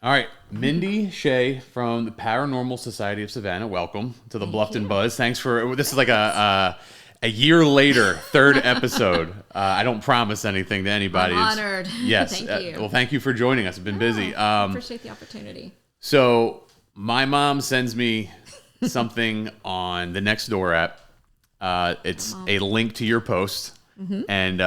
All right, Mindy, Shea from the Paranormal Society of Savannah. Welcome to the Thank Bluffton you. Buzz. Thanks for this is like Yes. a year later, third episode. I don't promise anything to I'm anybody. honored. Yes. Thank you. Well, thank you for joining us. I've been busy. Oh, I appreciate the opportunity. So my mom sends me something on the Nextdoor app. It's a link to your post. And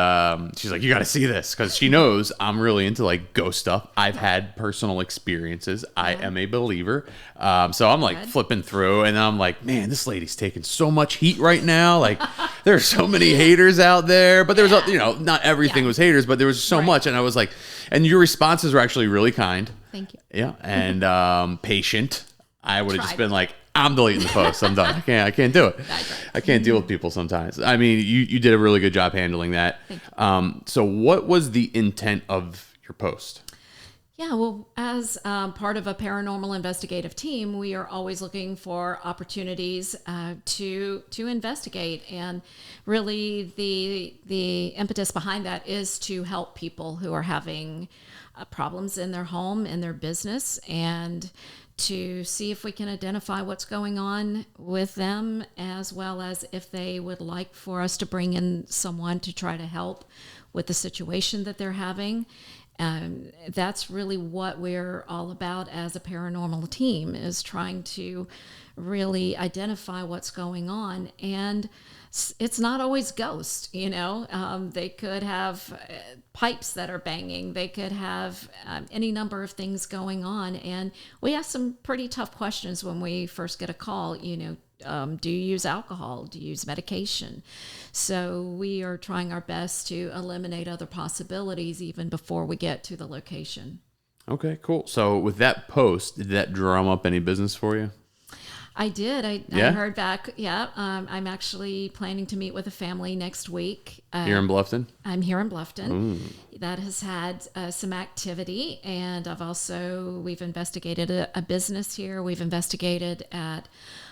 she's like, you got to see this because she knows I'm really into like ghost stuff. I've had personal experiences. I am a believer. So I'm like Good. flipping through and I'm like, man, this lady's taking so much heat right now. Like there's so many haters out there, but there was, not everything Yeah. was haters, but there was so Right. much. And I was like, and your responses were actually really kind. Thank you. Yeah. And patient. I would have just Tried. been like, I'm deleting the post. I'm done. I can't do it. That's right. I can't deal with people sometimes. I mean, you did a really good job handling that. Thank you. So what was the intent of your post? Yeah, well, as part of a paranormal investigative team, we are always looking for opportunities to investigate, and really the impetus behind that is to help people who are having problems in their home, in their business, and to see if we can identify what's going on with them, as well as if they would like for us to bring in someone to try to help with the situation that they're having. That's really what we're all about as a paranormal team, is trying to really identify what's going on. And it's not always ghosts, they could have pipes that are banging. They could have any number of things going on. And we ask some pretty tough questions when we first get a call, do you use alcohol? Do you use medication? So we are trying our best to eliminate other possibilities even before we get to the location. Okay, cool. So with that post, did that drum up any business for you? I did. I Yeah? heard back. Yeah. I'm actually planning to meet with a family next week. Here in Bluffton? I'm here in Bluffton. That has had some activity, and we've investigated a business here. We've investigated at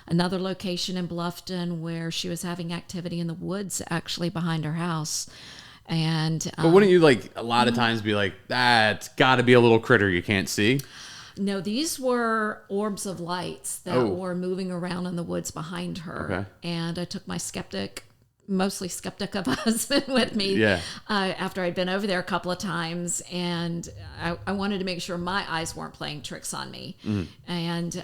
another location in Bluffton where she was having activity in the woods, actually behind her house. And But wouldn't you like a lot of times be like, it's got to be a little critter you can't see? no, these were orbs of lights that Oh. were moving around in the woods behind her. Okay. And I took my mostly skeptic of a husband with me Yeah. after I'd been over there a couple of times. And I wanted to make sure my eyes weren't playing tricks on me. And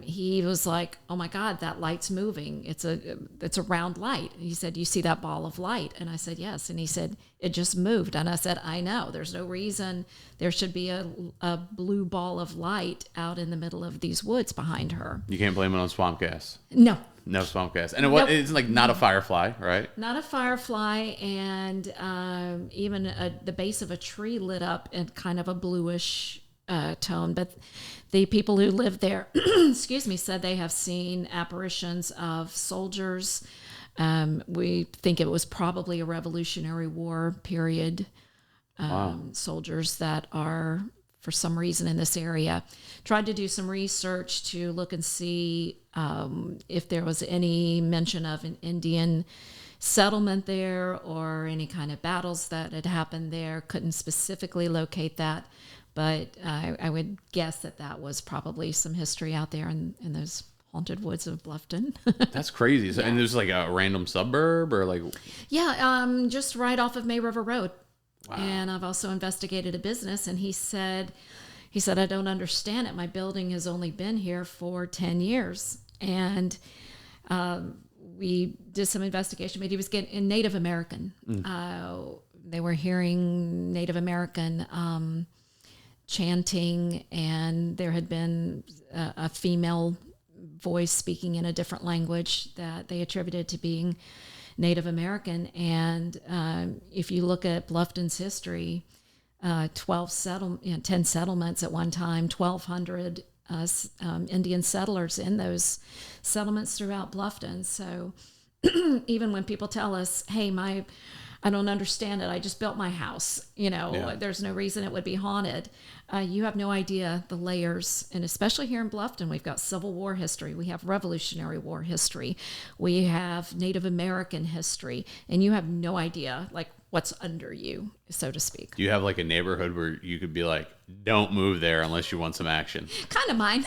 he was like, oh my God, that light's moving. It's a round light. He said, you see that ball of light? And I said, yes. And he said, it just moved. And I said, I know. There's no reason there should be a blue ball of light out in the middle of these woods behind her. You can't blame it on swamp gas. No, No swamp gas. And Nope. it's like not a firefly, right? not a firefly, and even the base of a tree lit up in kind of a bluish tone. But the people who live there, excuse me, said they have seen apparitions of soldiers. We think it was probably a Revolutionary War period soldiers that are, for some reason, in this area. Tried to do some research to look and see if there was any mention of an Indian settlement there or any kind of battles that had happened there. Couldn't specifically locate that, but I would guess that was probably some history out there in those haunted woods of Bluffton. That's crazy. So, and there's like a random suburb or like, Yeah, just right off of May River Road. Wow. And I've also investigated a business, and he said, I don't understand it. My building has only been here for 10 years. And we did some investigation, but he was getting in Native American. They were hearing Native American chanting, and there had been a female voice speaking in a different language that they attributed to being Native American. And if you look at Bluffton's history, 10 settlements at one time, 1,200 Indian settlers in those settlements throughout Bluffton. So even when people tell us, hey, I don't understand it, I just built my house, there's no reason it would be haunted. You have no idea the layers, and especially here in Bluffton, we've got Civil War history, we have Revolutionary War history, we have Native American history, and you have no idea, like, what's under you, so to speak. Do you have like a neighborhood where you could be like, don't move there unless you want some action? Kind of mine.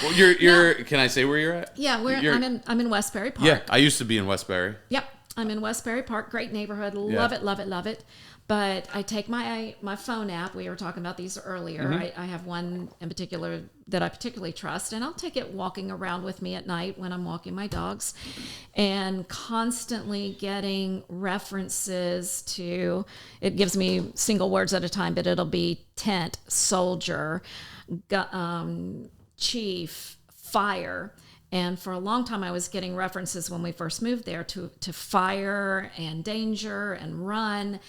Well, you're. Can I say where you're at? Yeah, I'm in Westbury Park. Yeah, I used to be in Westbury. Yep, I'm in Westbury Park. Great neighborhood. Love it, love it, love it. But I take my phone app. We were talking about these earlier. I have one in particular that I particularly trust, and I'll take it walking around with me at night when I'm walking my dogs, and constantly getting references to. It gives me single words at a time, but it'll be tent, soldier, chief, fire. And for a long time, I was getting references when we first moved there to fire and danger and run.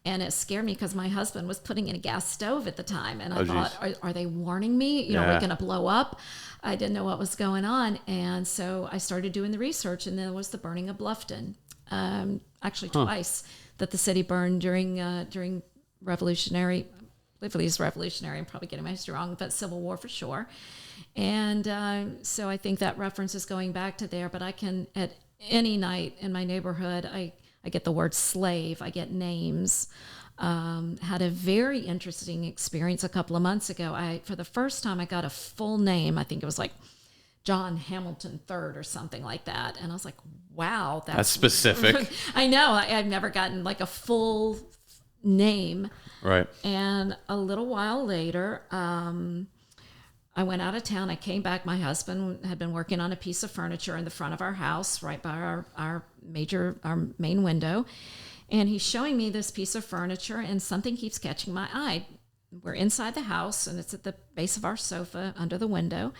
And it scared me because my husband was putting in a gas stove at the time. And I thought, are they warning me? You know, we're going to blow up? I didn't know what was going on. And so I started doing the research. And there was the burning of Bluffton. Actually, twice that the city burned during Revolutionary. I believe it was Revolutionary. I'm probably getting my history wrong, but Civil War for sure. And so I think that reference is going back to there. But I can, at any night in my neighborhood, I get the word slave. I get names. Had a very interesting experience a couple of months ago. For the first time, I got a full name. I think it was like John Hamilton III or something like that. And I was like, wow. That's specific. I know. I've never gotten like a full name. Right. And a little while later, I went out of town. I came back. My husband had been working on a piece of furniture in the front of our house, right by our main window. And he's showing me this piece of furniture, and something keeps catching my eye. We're inside the house, and it's at the base of our sofa under the window.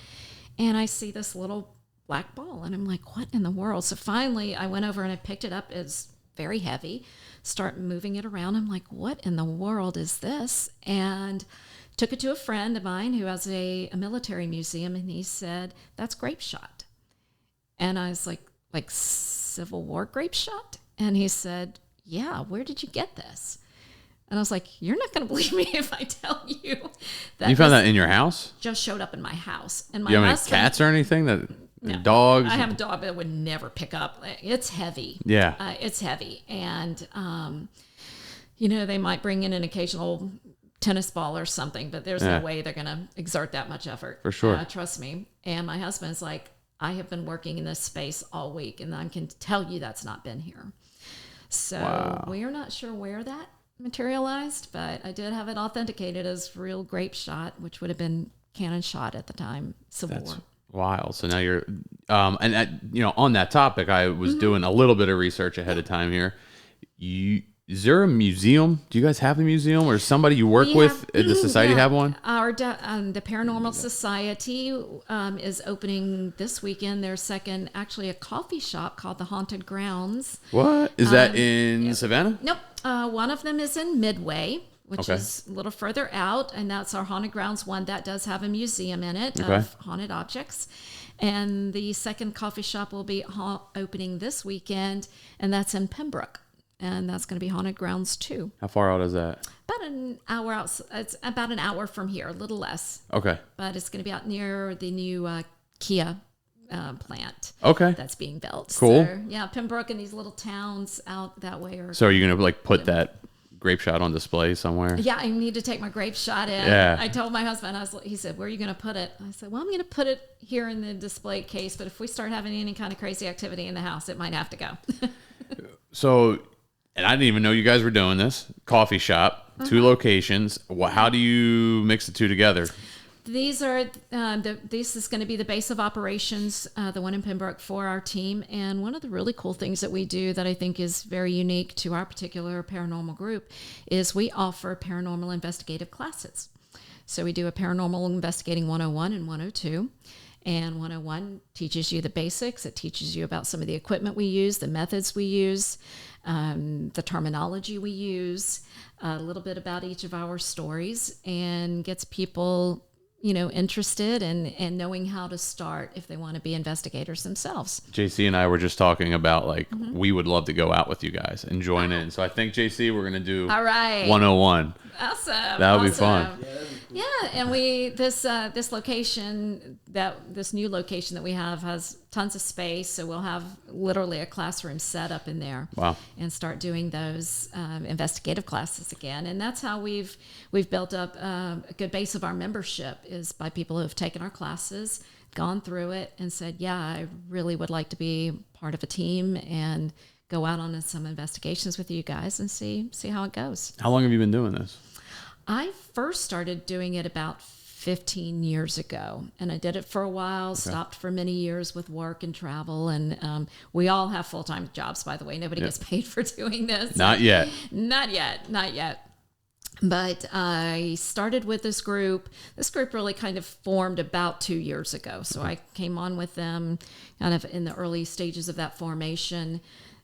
And I see this little black ball, and I'm like, what in the world? So finally, I went over and I picked it up. It's very heavy. Start moving it around. I'm like, what in the world is this? And took it to a friend of mine who has a military museum, and he said, that's grape shot. And I was like Civil War grape shot? And he said, yeah, where did you get this? And I was like, you're not going to believe me if I tell you that. You found that in your house? Just showed up in my house. And my you have husband, any cats or anything? No, dogs? I have a dog that would never pick up. It's heavy. Yeah. It's heavy. And, they might bring in an occasional tennis ball or something, but there's no way they're going to exert that much effort. For sure. Trust me. And my husband's like, I have been working in this space all week, and I can tell you that's not been here. So we are not sure where that materialized, but I did have it authenticated as real grape shot, which would have been cannon shot at the time, Civil War. Wild. So now you're, on that topic, I was doing a little bit of research ahead of time here. Is there a museum? Do you guys have a museum, or somebody you work with at the society have one? The Paranormal Society is opening this weekend their second, actually a coffee shop called the Haunted Grounds. What? Is that in Savannah? Nope. One of them is in Midway, which is a little further out, and that's our Haunted Grounds one. That does have a museum in it of haunted objects. And the second coffee shop will be opening this weekend, and that's in Pembroke. And that's going to be Haunted Grounds 2. How far out is that? About an hour out. It's about an hour from here, a little less. Okay. But it's going to be out near the new Kia plant. Okay. That's being built. Cool. So, yeah, Pembroke and these little towns out that way. So are you going to put that grape shot on display somewhere? Yeah, I need to take my grape shot in. Yeah. I told my husband, he said, where are you going to put it? I said, well, I'm going to put it here in the display case, but if we start having any kind of crazy activity in the house, it might have to go. So... And I didn't even know you guys were doing this. Coffee shop, 2 locations. How do you mix the two together? These are this is going to be the base of operations, the one in Pembroke for our team. And one of the really cool things that we do that I think is very unique to our particular paranormal group is we offer paranormal investigative classes. So we do a paranormal investigating 101 and 102. And 101 teaches you the basics. It teaches you about some of the equipment we use, the methods we use, the terminology we use, a little bit about each of our stories, and gets people, interested and knowing how to start if they want to be investigators themselves. JC and I were just talking about we would love to go out with you guys and join in. So I think JC, we're going to do all right 101. Awesome. That would be fun. Yeah, and we this location this new location that we have has tons of space, so we'll have literally a classroom set up in there. Wow. And start doing those investigative classes again. And that's how we've built up a good base of our membership, is by people who have taken our classes, gone through it, and said, yeah, I really would like to be part of a team and go out on some investigations with you guys and see how it goes. How long have you been doing this? I first started doing it about 15 years ago, and I did it for a while, stopped for many years with work and travel. And we all have full-time jobs, by the way. Nobody gets paid for doing this. Not yet. Not yet. But I started with this group. This group really kind of formed about 2 years ago. So I came on with them kind of in the early stages of that formation.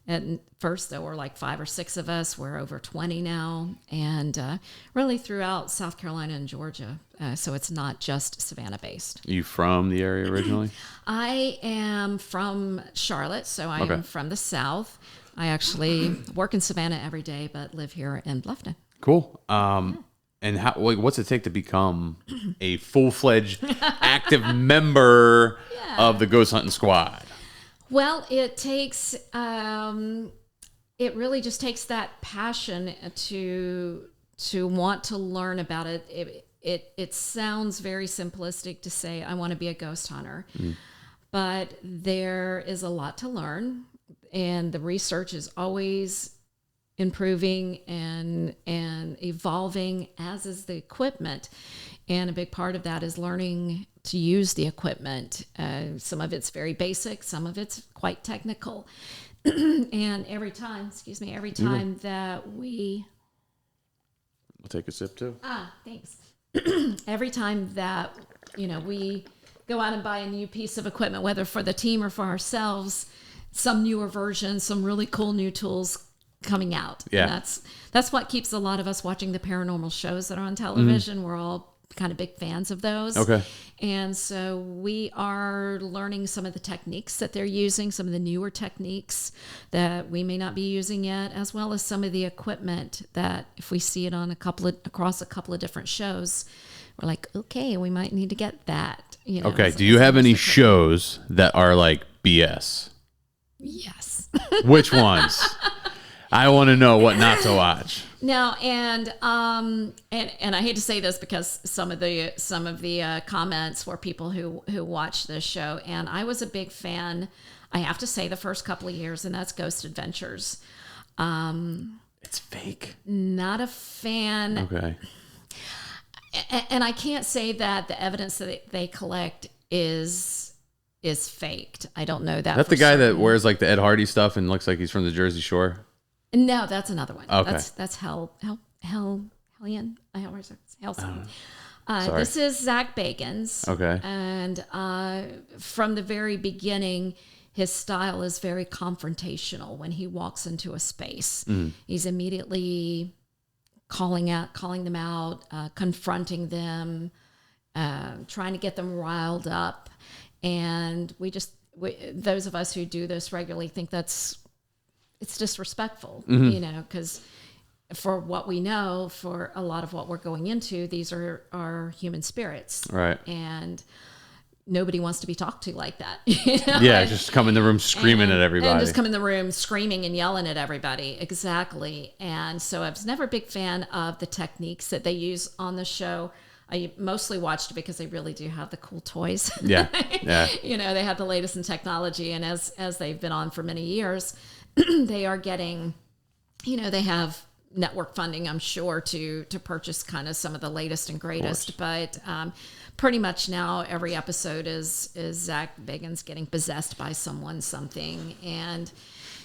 At first, there were like 5 or 6 of us. We're over 20 now, and really throughout South Carolina and Georgia. So it's not just Savannah based. Are you from the area originally? I am from Charlotte, so I am from the South. I actually work in Savannah every day, but live here in Bluffton. Cool. And how? What's it take to become a full-fledged active member of the Ghost Hunting Squad? Well, it takes, it really just takes that passion to want to learn about it. It sounds very simplistic to say, I want to be a ghost hunter, but there is a lot to learn, and the research is always improving and evolving, as is the equipment. And a big part of that is learning to use the equipment. Some of it's very basic, some of it's quite technical. And every time that we... I'll take a sip too. Thanks. Every time that, we go out and buy a new piece of equipment, whether for the team or for ourselves, some newer version, some really cool new tools coming out. Yeah. And that's what keeps a lot of us watching the paranormal shows that are on television. We're all kind of big fans of those. Okay. And so we are learning some of the techniques that they're using, some of the newer techniques that we may not be using yet, as well as some of the equipment that if we see it on across a couple of different shows, we're like, okay, we might need to get that. Okay. Do you have any shows that are like BS? Yes. Which ones? I want to know what not to watch. No, and I hate to say this because some of the comments were people who watched this show, and I was a big fan. I have to say the first couple of years, and that's Ghost Adventures. It's fake. Not a fan. Okay. And I can't say that the evidence that they collect is faked. I don't know that. That's the guy that wears like the Ed Hardy stuff and looks like he's from the Jersey Shore. No, that's another one. Okay. That's Hellion. Sorry. Sorry. This is Zach Bagans. Okay. And from the very beginning, his style is very confrontational. When he walks into a space, he's immediately calling them out, confronting them, trying to get them riled up. And those of us who do this regularly think it's disrespectful, because for what we know, for a lot of what we're going into, these are human spirits. Right. And nobody wants to be talked to like that. Yeah, just come in the room screaming at everybody. And just come in the room screaming and yelling at everybody. Exactly. And so I was never a big fan of the techniques that they use on the show. I mostly watched it because they really do have the cool toys. Yeah. They have the latest in technology. And as they've been on for many years, they are getting, they have network funding, I'm sure, to purchase kind of some of the latest and greatest. But pretty much now every episode is Zach Bagans getting possessed by something. And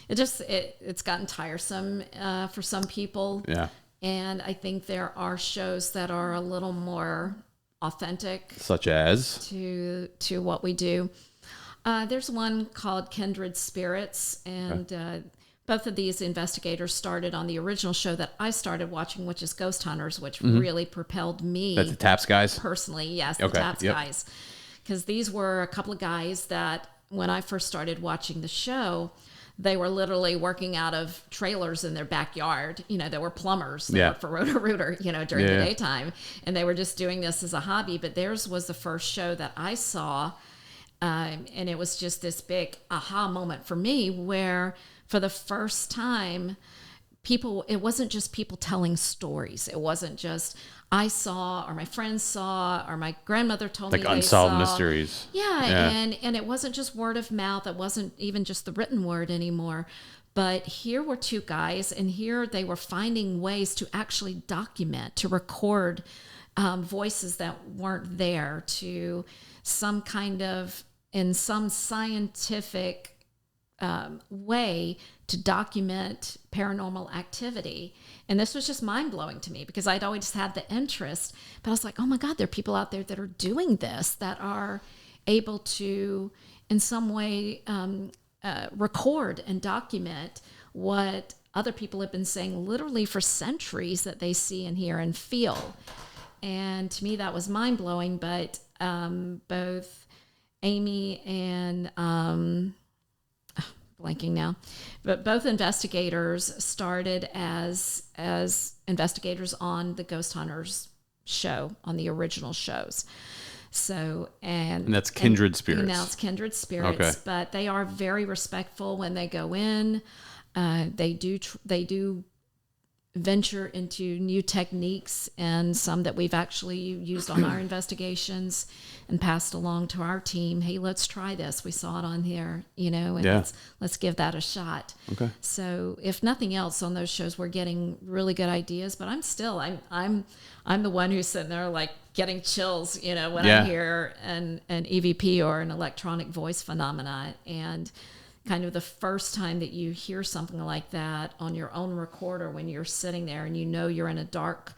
it's gotten tiresome for some people. Yeah. And I think there are shows that are a little more authentic. Such as? To what we do. There's one called Kindred Spirits, and both of these investigators started on the original show that I started watching, which is Ghost Hunters, which really propelled me. That's the Taps guys? Personally, yes, the Taps guys. Because these were a couple of guys that, when I first started watching the show, they were literally working out of trailers in their backyard. They were plumbers. They worked for Roto-Rooter, during the daytime. And they were just doing this as a hobby. But theirs was the first show that I saw And it was just this big aha moment for me where for the first time, it wasn't just people telling stories. It wasn't just I saw or my friends saw or my grandmother told me Like they unsolved saw. mysteries. Yeah. And it wasn't just word of mouth. It wasn't even just the written word anymore. But here were two guys, and here they were finding ways to actually document, to record voices that weren't there, to some kind of, in some scientific way, to document paranormal activity. And this was just mind-blowing to me because I'd always had the interest, but I was like, oh my God, there are people out there that are doing this, that are able to, in some way, record and document what other people have been saying literally for centuries that they see and hear and feel. And to me, that was mind-blowing, but both Amy and blanking now, but both investigators started as investigators on the Ghost Hunters show, on the original shows. So, and that's Kindred Spirits. Now it's Kindred Spirits, Okay. But they are very respectful when they go in. They do venture into new techniques, and some that we've actually used on our investigations and passed along to our team. Hey, let's try this. We saw it on here, and let's give that a shot. Okay. So if nothing else on those shows, we're getting really good ideas, but I'm the one who's sitting there like getting chills, when I hear an EVP or an electronic voice phenomena. And kind of the first time that you hear something like that on your own recorder, when you're sitting there and you're in a dark,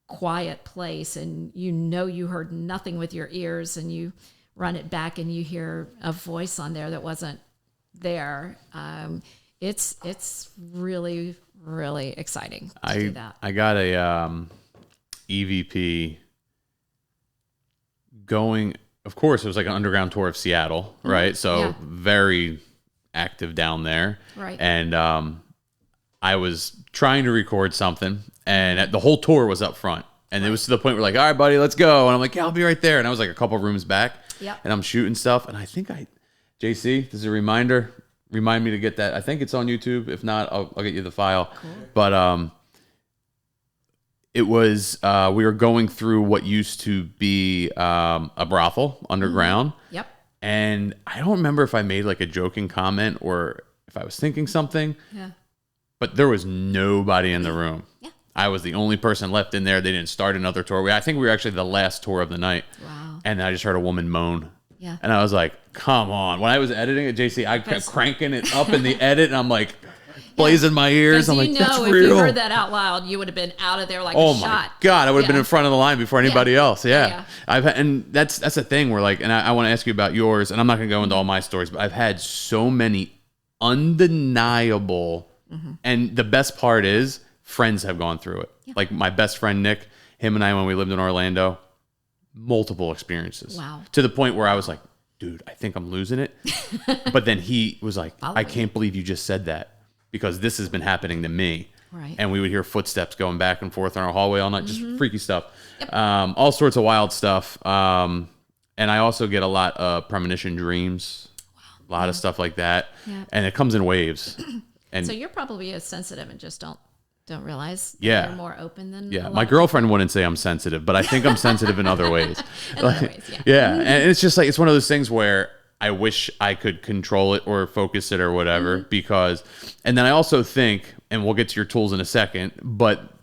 quiet place and you heard nothing with your ears, and you run it back and you hear a voice on there that wasn't there. It's really, really exciting to do that. I got a EVP going. Of course, it was like an underground tour of Seattle, right? So very active down there, right? And I was trying to record something, and the whole tour was up front, and it was to the point where like, all right, buddy, let's go. And I'm like, yeah, I'll be right there. And I was like a couple rooms back, and I'm shooting stuff, and I think JC, this is a reminder. Remind me to get that. I think it's on YouTube. If not, I'll get you the file. Cool. But it was we were going through what used to be a brothel underground. Yep. And I don't remember if I made like a joking comment or if I was thinking something. Yeah. But there was nobody in the room. Yeah. I was the only person left in there. They didn't start another tour. I think we were actually the last tour of the night. Wow. And I just heard a woman moan. Yeah. And I was like, come on. When I was editing it, JC, I kept cranking it up in the edit, and I'm like blazing my ears. I'm like, that's real. If you heard that out loud, you would have been out of there like a shot. Oh my God, I would have been in front of the line before anybody else. Yeah. Yeah. And that's the thing where like, and I want to ask you about yours, and I'm not going to go into all my stories, but I've had so many undeniable, and the best part is friends have gone through it. Yeah. Like my best friend, Nick, him and I, when we lived in Orlando, multiple experiences. Wow. To the point where I was like, dude, I think I'm losing it. But then he was like, I can't believe you just said that, because this has been happening to me. Right. And we would hear footsteps going back and forth in our hallway all night, just freaky stuff. Yep. All sorts of wild stuff. And I also get a lot of premonition dreams, a lot of stuff like that. Yeah. And it comes in waves. And so you're probably as sensitive and just don't realize you're more open than my girlfriend wouldn't say I'm sensitive, but I think I'm sensitive in other ways. Yeah. And it's just like, it's one of those things where I wish I could control it or focus it or whatever, because, and then I also think, and we'll get to your tools in a second, but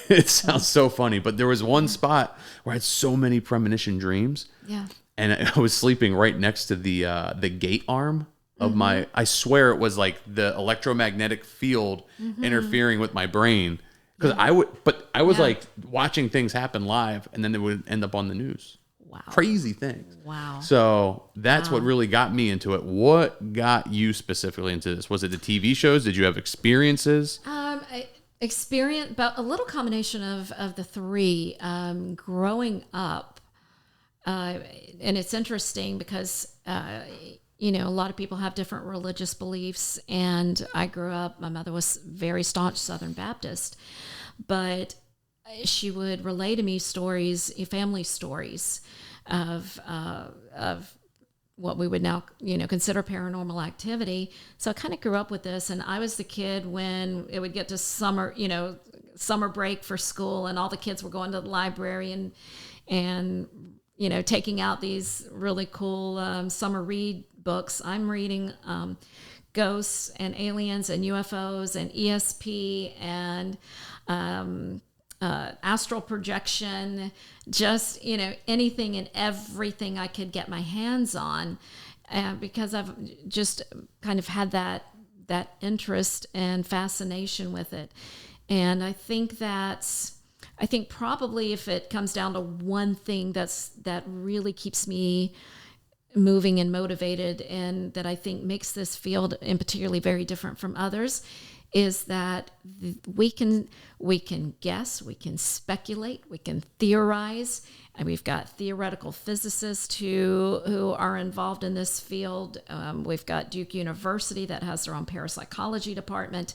it sounds so funny, but there was one spot where I had so many premonition dreams. Yeah. And I was sleeping right next to the gate arm of I swear it was like the electromagnetic field interfering with my brain. Because I was like watching things happen live, and then they would end up on the news. Wow. Crazy things. Wow. So that's what really got me into it. What got you specifically into this? Was it the TV shows? Did you have experiences? Experience, but a little combination of the three. Growing up, and it's interesting because a lot of people have different religious beliefs, and I grew up. My mother was very staunch Southern Baptist, but she would relay to me stories, family stories of what we would now, consider paranormal activity. So I kind of grew up with this, and I was the kid when it would get to summer break for school, and all the kids were going to the library and taking out these really cool summer read books. I'm reading ghosts and aliens and UFOs and ESP and astral projection, just anything and everything I could get my hands on, because I've just kind of had that interest and fascination with it. And I think probably if it comes down to one thing that really keeps me moving and motivated, and that I think makes this field in particularly very different from others, is that we can guess, we can speculate, we can theorize, and we've got theoretical physicists who are involved in this field. We've got Duke University that has their own parapsychology department.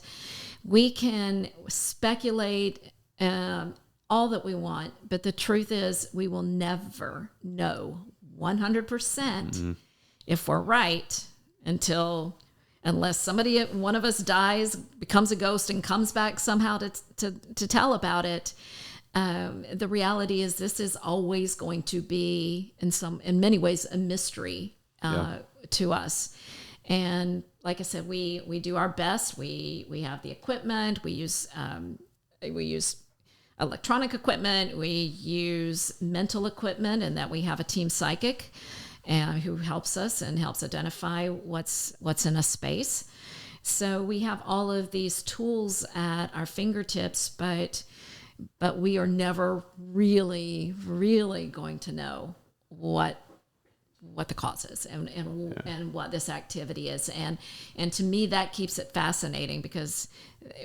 We can speculate all that we want, but the truth is we will never know 100% if we're right unless one of us dies, becomes a ghost, and comes back somehow to tell about it. The reality is this is always going to be in many ways a mystery to us. And like I said, we do our best. We have the equipment. We use electronic equipment. We use mental equipment, and that we have a team psychic who helps us and helps identify what's in a space. So we have all of these tools at our fingertips, but we are never really, really going to know what the cause is and what this activity is. And to me, that keeps it fascinating, because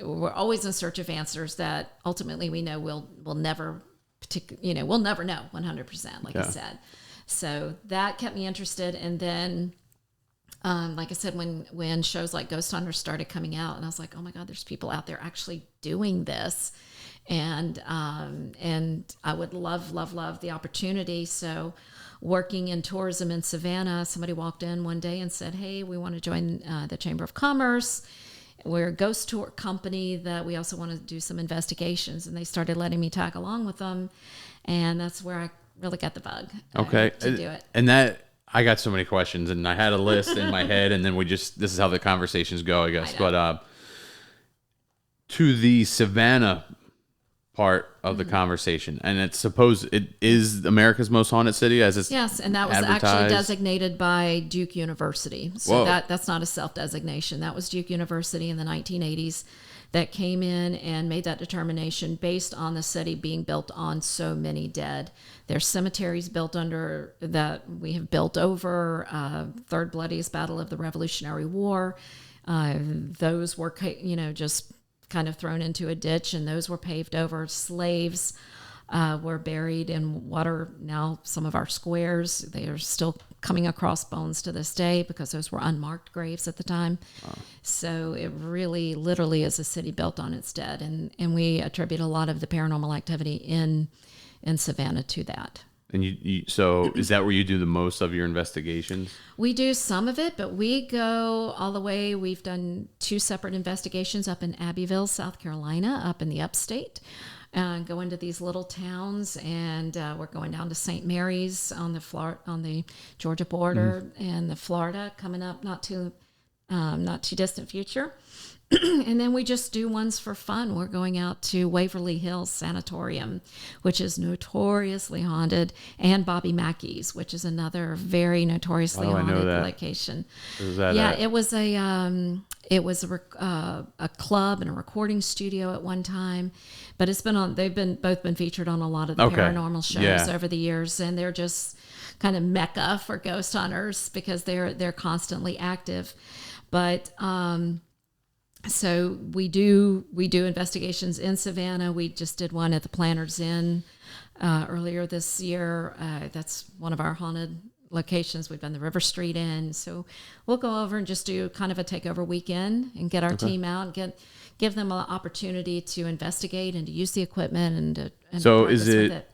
we're always in search of answers that ultimately we know we'll never know 100%, like I said. So that kept me interested. And then, like I said, when shows like Ghost Hunters started coming out, and I was like, oh my God, there's people out there actually doing this. And I would love the opportunity. So working in tourism in Savannah, somebody walked in one day and said, hey, we want to join the Chamber of Commerce. We're a ghost tour company that we also want to do some investigations. And they started letting me tag along with them. And that's where I really got the bug to do it. And that, I got so many questions, and I had a list in my head, and then this is how the conversations go, I guess. But to the Savannah part of the conversation, and it is America's most haunted city, as it's yes, and that was actually designated by Duke University. So that's not a self-designation. That was Duke University in the 1980s that came in and made that determination based on the city being built on so many dead. There's cemeteries built under that we have built over. Third bloodiest battle of the Revolutionary War. Those were, just kind of thrown into a ditch, and those were paved over. Slaves were buried in what are now some of our squares. They are still coming across bones to this day because those were unmarked graves at the time. Wow. So it really literally is a city built on its dead. And we attribute a lot of the paranormal activity in Savannah to that. And so is that where you do the most of your investigations? We do some of it, but we go all the way. We've done 2 separate investigations up in Abbeville, South Carolina, up in the upstate. Go into these little towns, and we're going down to St. Mary's on the Georgia border, and the Florida coming up not too distant future. And then we just do ones for fun. We're going out to Waverly Hills Sanatorium, which is notoriously haunted, and Bobby Mackey's, which is another very notoriously haunted location. It was a club and a recording studio at one time, but they've both been featured on a lot of the paranormal shows over the years, and they're just kind of mecca for ghost hunters because they're constantly active. But so we do investigations in Savannah. We just did one at the Planters Inn earlier this year. That's one of our haunted locations. We've done the River Street Inn. So we'll go over and just do kind of a takeover weekend and get our team out and give them an opportunity to investigate and to use the equipment and so is it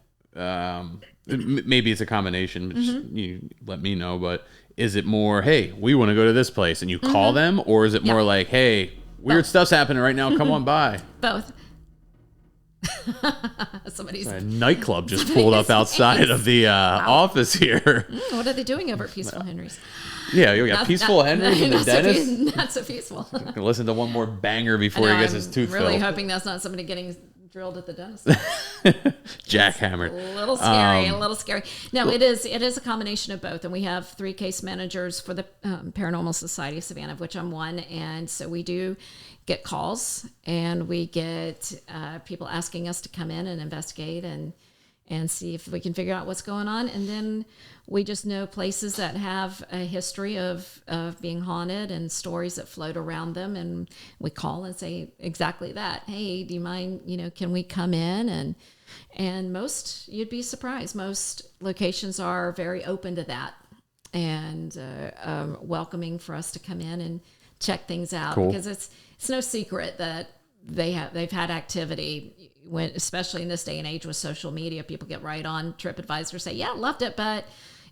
maybe it's a combination. You let me know, but is it more, hey, we want to go to this place and you call them, or is it more like, hey, weird stuff's happening right now, come on by? Both. A nightclub just pulled up outside of the office here. What are they doing over at Peaceful Henry's? Yeah, you got Peaceful Henry's and the dentist. Not so peaceful. Can listen to one more banger before he gets his tooth filled. I'm really hoping that's not somebody getting drilled at the dentist. Jackhammered. A little scary, a little scary. No, it is a combination of both. And we have 3 case managers for the Paranormal Society of Savannah, of which I'm one. And so we do get calls, and we get people asking us to come in and investigate and see if we can figure out what's going on. And then we just know places that have a history of being haunted and stories that float around them. And we call and say exactly that. Hey, do you mind, can we come in? And most, you'd be surprised, most locations are very open to that and welcoming for us to come in and check things out. Cool. Because it's no secret that they've had activity when, especially in this day and age with social media, people get right on TripAdvisor, say, yeah, loved it, but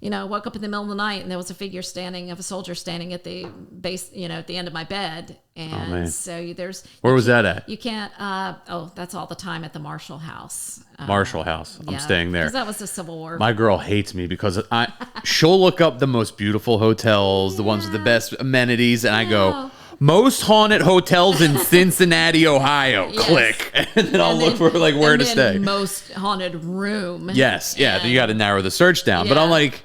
woke up in the middle of the night and there was a figure of a soldier standing at the base, at the end of my bed. And so where was that at? You can't, that's all the time at the Marshall House. Marshall House. I'm staying there. Because that was the Civil War. My girl hates me because she'll look up the most beautiful hotels, the ones with the best amenities, and I go, most haunted hotels in Cincinnati, Ohio. Yes. Click. And then I'll look for where to stay. Most haunted room. Yes. Yeah. Then you got to narrow the search down. Yeah. But I'm like,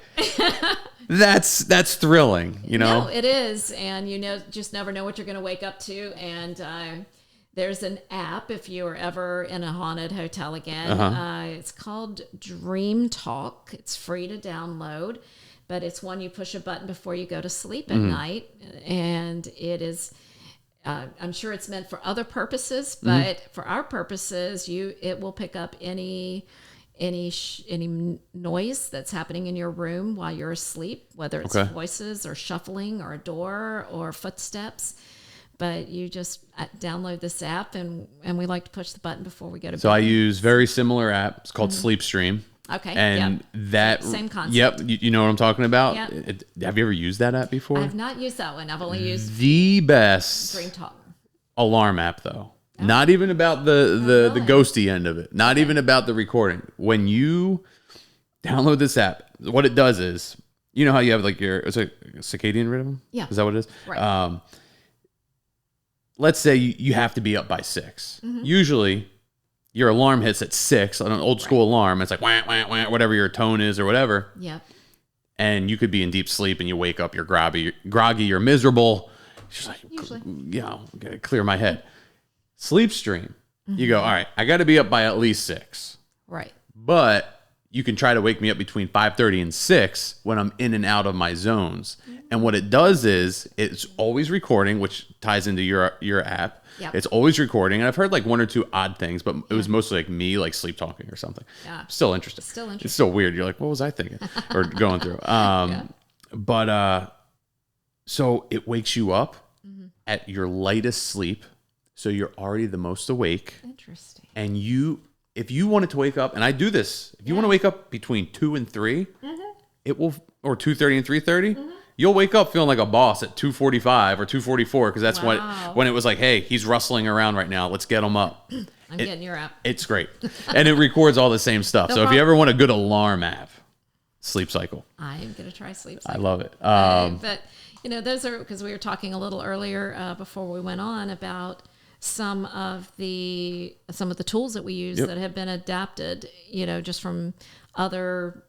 that's thrilling, No, it is. And just never know what you're going to wake up to. And there's an app if you are ever in a haunted hotel again. It's called Dream Talk. It's free to download. But it's one you push a button before you go to sleep at night. And it is, I'm sure it's meant for other purposes, but for our purposes, it will pick up any noise that's happening in your room while you're asleep, whether it's voices or shuffling or a door or footsteps. But you just download this app, and we like to push the button before we go to bed. So I use very similar app. It's called Sleep Stream. Okay. And that same concept. Yep. You know what I'm talking about? Yep. Have you ever used that app before? I have not used that one. I've only used the best Dream Talk alarm app, though. Oh. Not even about the ghosty end of it. Not even about the recording. When you download this app, what it does is, you know how you have it's a circadian rhythm? Yeah. Is that what it is? Right. Let's say you have to be up by 6. Usually your alarm hits at 6 on an old school alarm. It's like, wah, wah, wah, whatever your tone is or whatever. Yep. And you could be in deep sleep and you wake up, you're groggy, you're miserable. She's like, gotta clear my head. Sleep Stream. You go, all right, I got to be up by at least 6. Right. But you can try to wake me up between 5:30 and 6 when I'm in and out of my zones. And what it does is it's always recording, which ties into your app. Yep. It's always recording. And I've heard 1 or 2 odd things, but it was mostly me sleep talking or something. Yeah. Still interesting. It's still weird. You're like, what was I thinking? Or going through. But so it wakes you up at your lightest sleep. So you're already the most awake. Interesting. And if you wanted to wake up, and I do this, if you want to wake up between 2 and 3, it will, or 2:30 and 3:30, you'll wake up feeling like a boss at 2:45 or 2:44 because that's when it was like, hey, he's rustling around right now. Let's get him up. I'm getting your app. It's great. And it records all the same stuff. So if you ever want a good alarm app, Sleep Cycle. I'm going to try Sleep Cycle. I love it. But, those are, because we were talking a little earlier before we went on about some of the tools that we use that have been adapted, just from other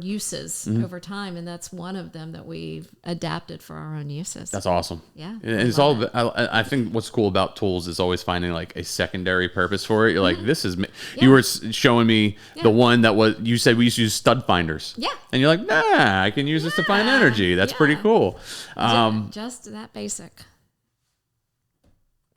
uses over time, and that's one of them that we've adapted for our own uses. That's awesome. Yeah, and it's all. I think what's cool about tools is always finding a secondary purpose for it. You're like, this is. You were showing me the one that was. You said we used to use stud finders. Yeah, and you're like, nah, I can use this to find energy. That's pretty cool. Just that basic.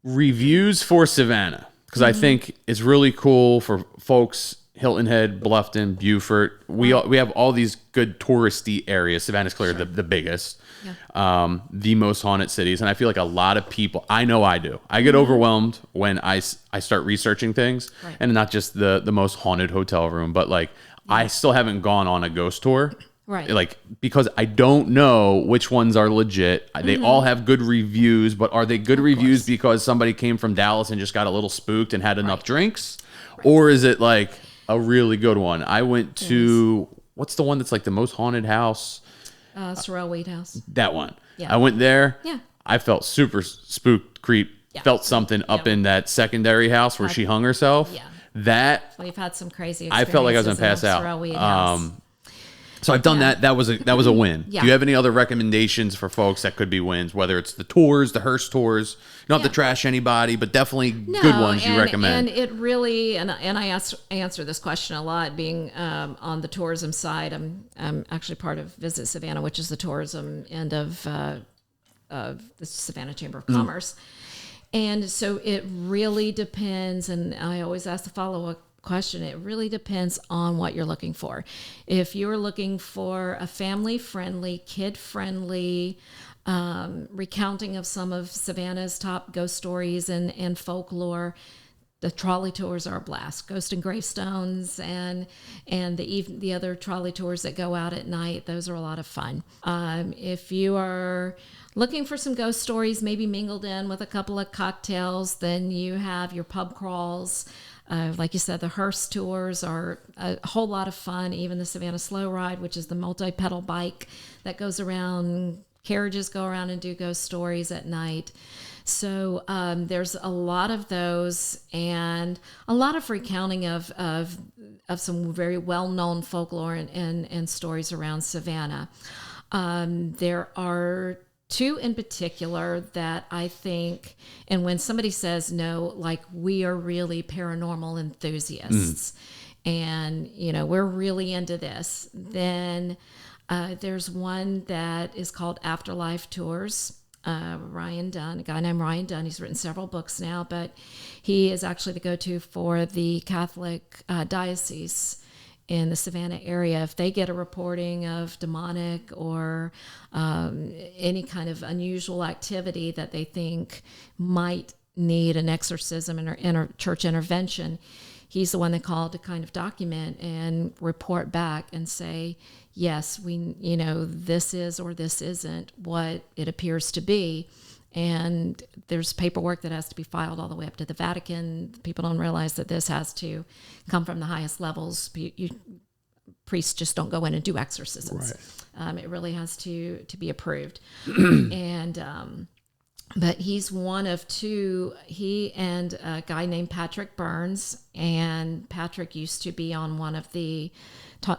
Reviews for Savannah, because I think it's really cool for folks. Hilton Head, Bluffton, Beaufort. We have all these good touristy areas. Savannah's clearly the biggest, the most haunted cities, and I feel like a lot of people. I know I do. I get overwhelmed when I start researching things, and not just the most haunted hotel room, but I still haven't gone on a ghost tour. Right. Like, because I don't know which ones are legit. They all have good reviews, but are they good reviews because somebody came from Dallas and just got a little spooked and had enough drinks? Or is it like a really good one? I went to, what's the one that's like the most haunted house? Sorrel Weed House. That one. Yeah. I went there. Yeah. I felt super spooked, creep. Yeah. Felt something up in that secondary house where she hung herself. Yeah. That, We've had some crazy I experiences. felt like I was going to pass out. Sorrel Weed House. So I've done that. That was a win. Yeah. Do you have any other recommendations for folks that could be wins? Whether it's the tours, the hearse tours, you don't have to trash anybody, but definitely good ones you recommend. And it really, and I answer this question a lot. Being on the tourism side, I'm actually part of Visit Savannah, which is the tourism end of the Savannah Chamber of Commerce. And so it really depends. And I always ask the follow-up question. It really depends on what you're looking for. If you're looking for a family-friendly, kid-friendly recounting of some of Savannah's top ghost stories and folklore, the trolley tours are a blast. Ghost and Gravestones and the other trolley tours that go out at night, those are a lot of fun. If you are looking for some ghost stories, maybe mingled in with a couple of cocktails, then you have your pub crawls. Like you said, the hearse tours are a whole lot of fun. Even the Savannah Slow Ride, which is the multi-pedal bike that goes around, carriages go around and do ghost stories at night. So there's a lot of those and a lot of recounting of some very well-known folklore and stories around Savannah. There are two in particular that I think, and when somebody says no, like we are really paranormal enthusiasts and, we're really into this, then there's one that is called Afterlife Tours. Ryan Dunn, a guy named Ryan Dunn, he's written several books now, but he is actually the go-to for the Catholic diocese in the Savannah area. If they get a reporting of demonic or any kind of unusual activity that they think might need an exorcism or church intervention, he's the one they call to kind of document and report back and say, yes, this is or this isn't what it appears to be. And there's paperwork that has to be filed all the way up to the Vatican. People don't realize that this has to come from the highest levels. Priests just don't go in and do exorcisms. Right. It really has to be approved. And but he's one of two. He and a guy named Patrick Burns. And Patrick used to be on one of the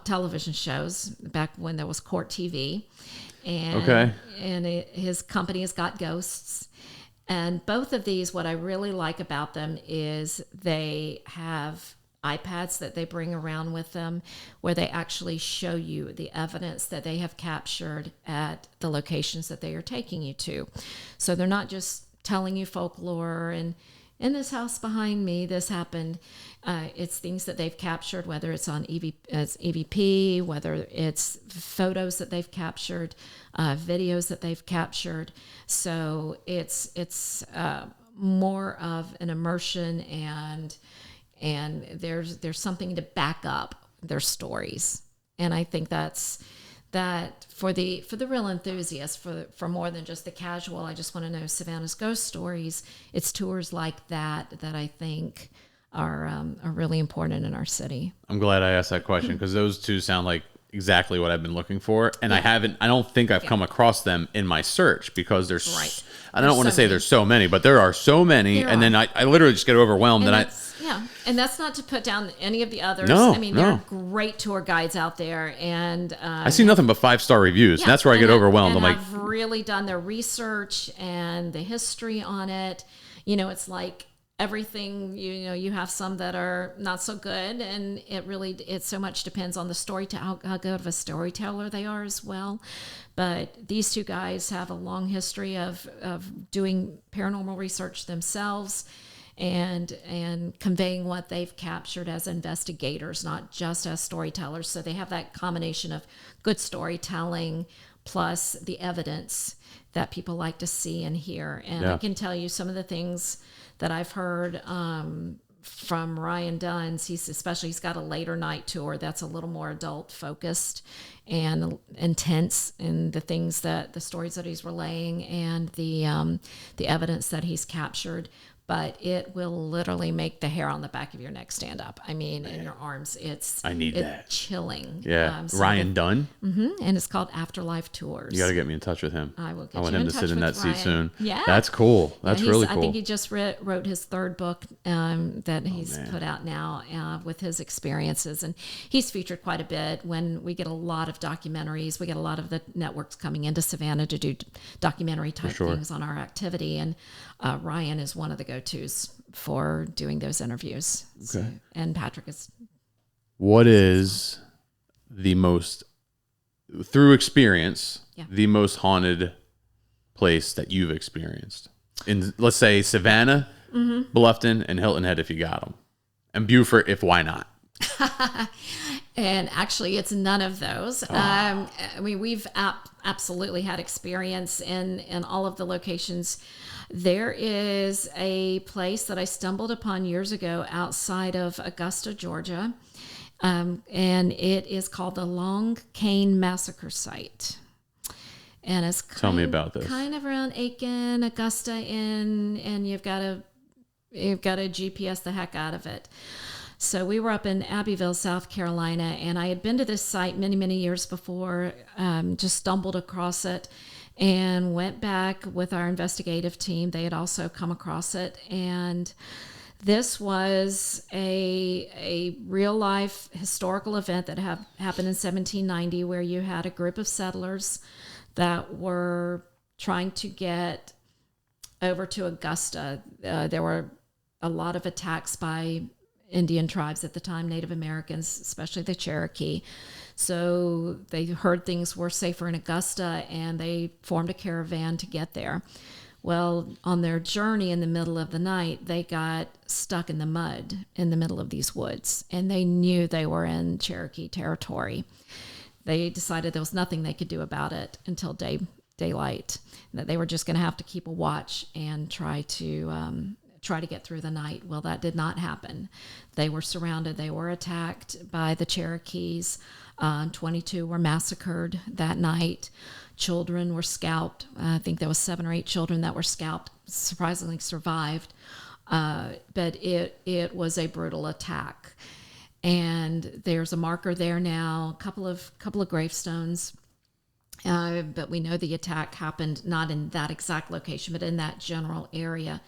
television shows back when there was Court TV. And his company has got ghosts. And both of these, what I really like about them is they have iPads that they bring around with them where they actually show you the evidence that they have captured at the locations that they are taking you to. So they're not just telling you folklore and in this house behind me, this happened. It's things that they've captured, whether it's on EVP, whether it's photos that they've captured, videos that they've captured. So it's more of an immersion and there's something to back up their stories. And I think that for the real enthusiast, for more than just the casual, I just want to know Savannah's ghost stories. It's tours like that I think are really important in our city. I'm glad I asked that question because those two sound like exactly what I've been looking for, and I don't think I've come across them in my search because there's. Right. I don't want to say there's so many, but there are so many, and then I literally just get overwhelmed, and that's not to put down any of the others. No, I mean, there are great tour guides out there, and I see nothing but 5-star reviews. And that's where I get overwhelmed. I'm like, I've really done their research and the history on it. It's like everything. You have some that are not so good, and it so much depends on the storyteller, how good of a storyteller they are as well. But these two guys have a long history of doing paranormal research themselves. And conveying what they've captured as investigators, not just as storytellers. So they have that combination of good storytelling plus the evidence that people like to see and hear. And I can tell you some of the things that I've heard from Ryan Dunn's, he's got a later night tour that's a little more adult focused and intense in the stories that he's relaying and the evidence that he's captured. But it will literally make the hair on the back of your neck stand up. I mean, in your arms, it's chilling. Yeah, Ryan Dunn. And it's called Afterlife Tours. You got to get me in touch with him. I will get you I want in him to touch sit in with that Ryan. seat soon. Yeah, that's cool. That's really cool. I think he just wrote his third book that he's put out now with his experiences, and he's featured quite a bit. When we get a lot of documentaries, we get a lot of the networks coming into Savannah to do documentary type things on our activity, and Ryan is one of the go-tos for doing those interviews. Okay. So, and Patrick is. What is the most, through experience, the most haunted place that you've experienced? In, let's say, Savannah, Bluffton, and Hilton Head if you got them. And Beaufort if why not? And actually, it's none of those. I mean, we've absolutely had experience in all of the locations. There is a place that I stumbled upon years ago outside of Augusta, Georgia, and it is called the Long Cane Massacre Site. And it's Tell me about this. Kind of around Aiken, Augusta, and you've got to GPS the heck out of it. So we were up in Abbeville, South Carolina, and I had been to this site many, many years before, just stumbled across it and went back with our investigative team. They had also come across it, and this was a real-life historical event that happened in 1790 where you had a group of settlers that were trying to get over to Augusta. There were a lot of attacks by Indian tribes at the time, Native Americans, especially the Cherokee. So they heard things were safer in Augusta, and they formed a caravan to get there. Well, on their journey in the middle of the night, they got stuck in the mud in the middle of these woods, and they knew they were in Cherokee territory. They decided there was nothing they could do about it until daylight, that they were just going to have to keep a watch and try to get through the night. Well, that did not happen. They were surrounded. They were attacked by the Cherokees. 22 were massacred that night. Children were scalped. I think there was 7 or 8 children that were scalped, surprisingly survived. But it was a brutal attack. And there's a marker there now, a couple of gravestones. But we know the attack happened not in that exact location, but in that general area.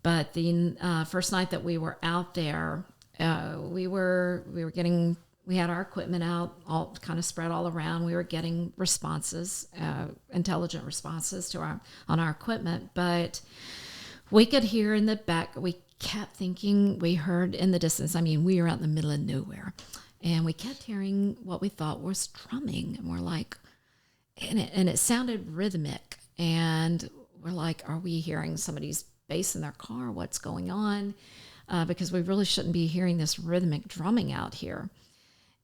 But the first night that we were out there, we had our equipment out, all kind of spread all around. We were getting responses, intelligent responses on our equipment, but we could hear in the back. We kept thinking we heard in the distance. I mean, we were out in the middle of nowhere, and we kept hearing what we thought was drumming, and we're like, and it sounded rhythmic, and we're like, are we hearing somebody's bass in their car? What's going on? Because we really shouldn't be hearing this rhythmic drumming out here.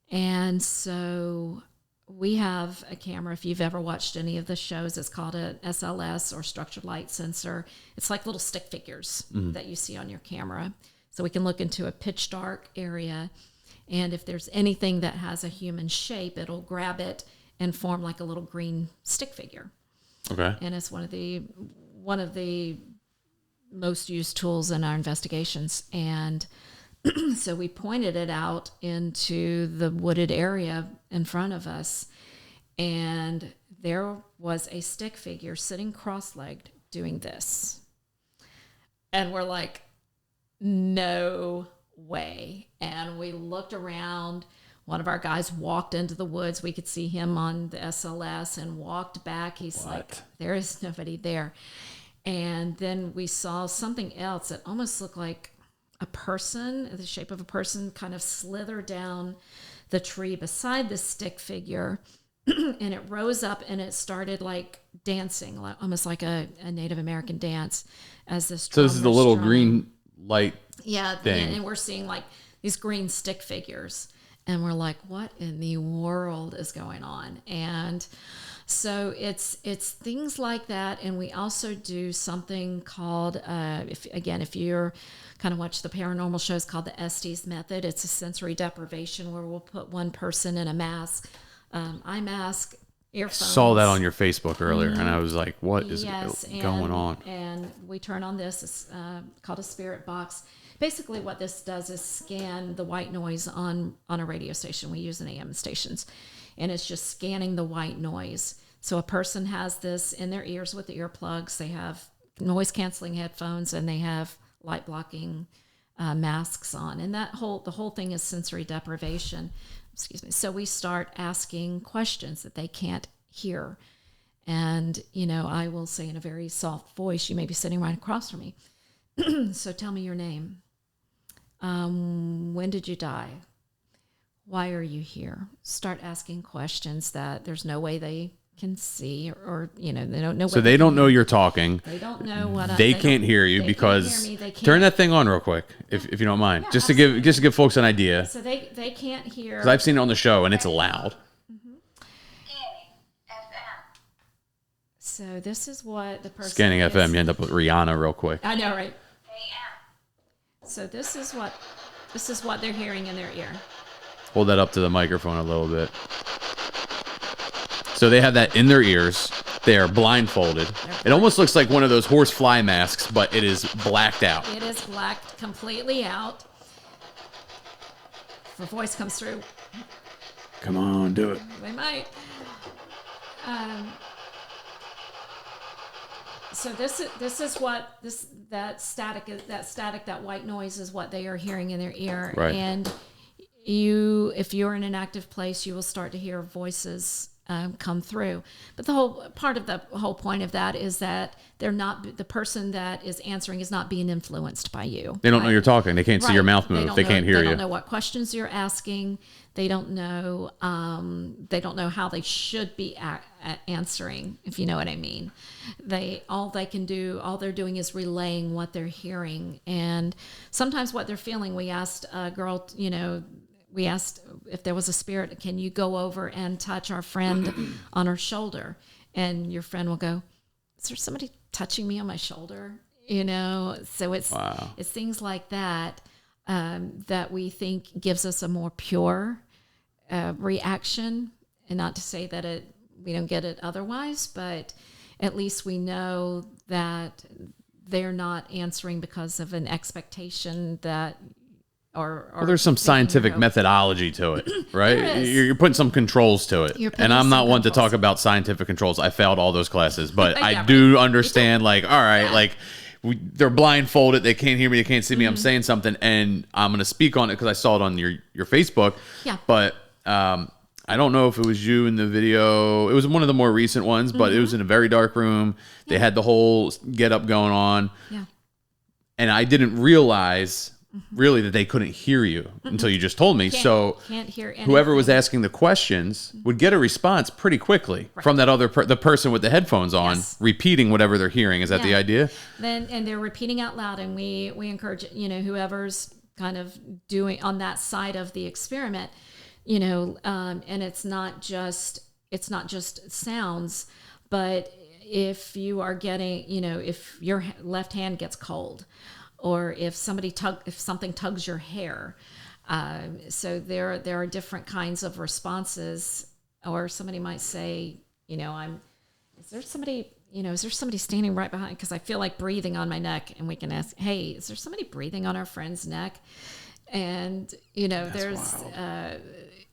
And so we have a camera. If you've ever watched any of the shows, it's called a SLS or structured light sensor. It's like little stick figures that you see on your camera. So we can look into a pitch dark area, and if there's anything that has a human shape, it'll grab it and form like a little green stick figure. Okay. And it's one of the most used tools in our investigations. And so we pointed it out into the wooded area in front of us, and there was a stick figure sitting cross-legged doing this. And we're like, no way. And we looked around. One of our guys walked into the woods. We could see him on the SLS and walked back. He's like, there is nobody there. And then we saw something else that almost looked like a person, the shape of a person, kind of slither down the tree beside the stick figure. And it rose up and it started like dancing, almost like a Native American dance as this. So this is the little green light thing. And we're seeing like these green stick figures. And we're like, what in the world is going on? And So it's things like that, and we also do something called if you're kind of watch the paranormal shows, called the Estes method. It's a sensory deprivation where we'll put one person in a mask, eye mask, earphones. Saw that on your Facebook earlier, and I was like, "What is going on?" And we turn on this. It's called a spirit box. Basically, what this does is scan the white noise on a radio station. We use an AM stations, and it's just scanning the white noise. So a person has this in their ears with the earplugs. They have noise canceling headphones, and they have light blocking masks on, and the whole thing is sensory deprivation. Excuse me. So we start asking questions that they can't hear, and I will say in a very soft voice, you may be sitting right across from me. So tell me your name. When did you die? Why are you here? Start asking questions that there's no way they can see, or they don't know. So they don't know you're talking. They don't know what they can't hear you because turn that thing on real quick, if you don't mind, Yeah, just to give folks an idea. So they can't hear. Because I've seen it on the show and it's loud. So this is what the person Scanning FM. You end up with Rihanna real quick. I know, right? So this is what they're hearing in their ear. Hold that up to the microphone a little bit. So they have that in their ears. They are blindfolded. It almost looks like one of those horse fly masks, but it is blacked out. It is blacked completely out. If a voice comes through, Come on, do it. they might. So this is what that white noise is what they are hearing in their ear. Right. And if you're in an active place, you will start to hear voices come through. But the whole point of that is that the person that is answering is not being influenced by you. They don't know you're talking. They can't see your mouth move. They can't hear you. They don't know what questions you're asking. They don't know. They don't know how they should be answering, if you know what I mean. All they're doing is relaying what they're hearing, and sometimes what they're feeling. We asked a girl, we asked if there was a spirit, can you go over and touch our friend on her shoulder? And your friend will go, is there somebody touching me on my shoulder? So it's things like that that we think gives us a more pure reaction. And not to say that we don't get it otherwise, but at least we know that they're not answering because of an expectation that or there's some scientific methodology to it, right? You're putting some controls to it. And I'm not one to talk about scientific controls. I failed all those classes, but I do understand, all right, they're blindfolded. They can't hear me. They can't see me. I'm saying something, and I'm going to speak on it because I saw it on your Facebook. Yeah. But I don't know if it was you in the video. It was one of the more recent ones, but it was in a very dark room. Yeah. They had the whole get up going on. Yeah. And I didn't realize really that they couldn't hear you until you just told me. Can't hear anything. Whoever was asking the questions would get a response pretty quickly from that the person with the headphones on, repeating whatever they're hearing. Is that the idea? And they're repeating out loud, and we encourage whoever's kind of doing on that side of the experiment, and it's not just sounds, but if you are getting, if your left hand gets cold, or if something tugs your hair, so there are different kinds of responses. Or somebody might say, is there somebody standing right behind? Because I feel like breathing on my neck, and we can ask, hey, is there somebody breathing on our friend's neck? And there's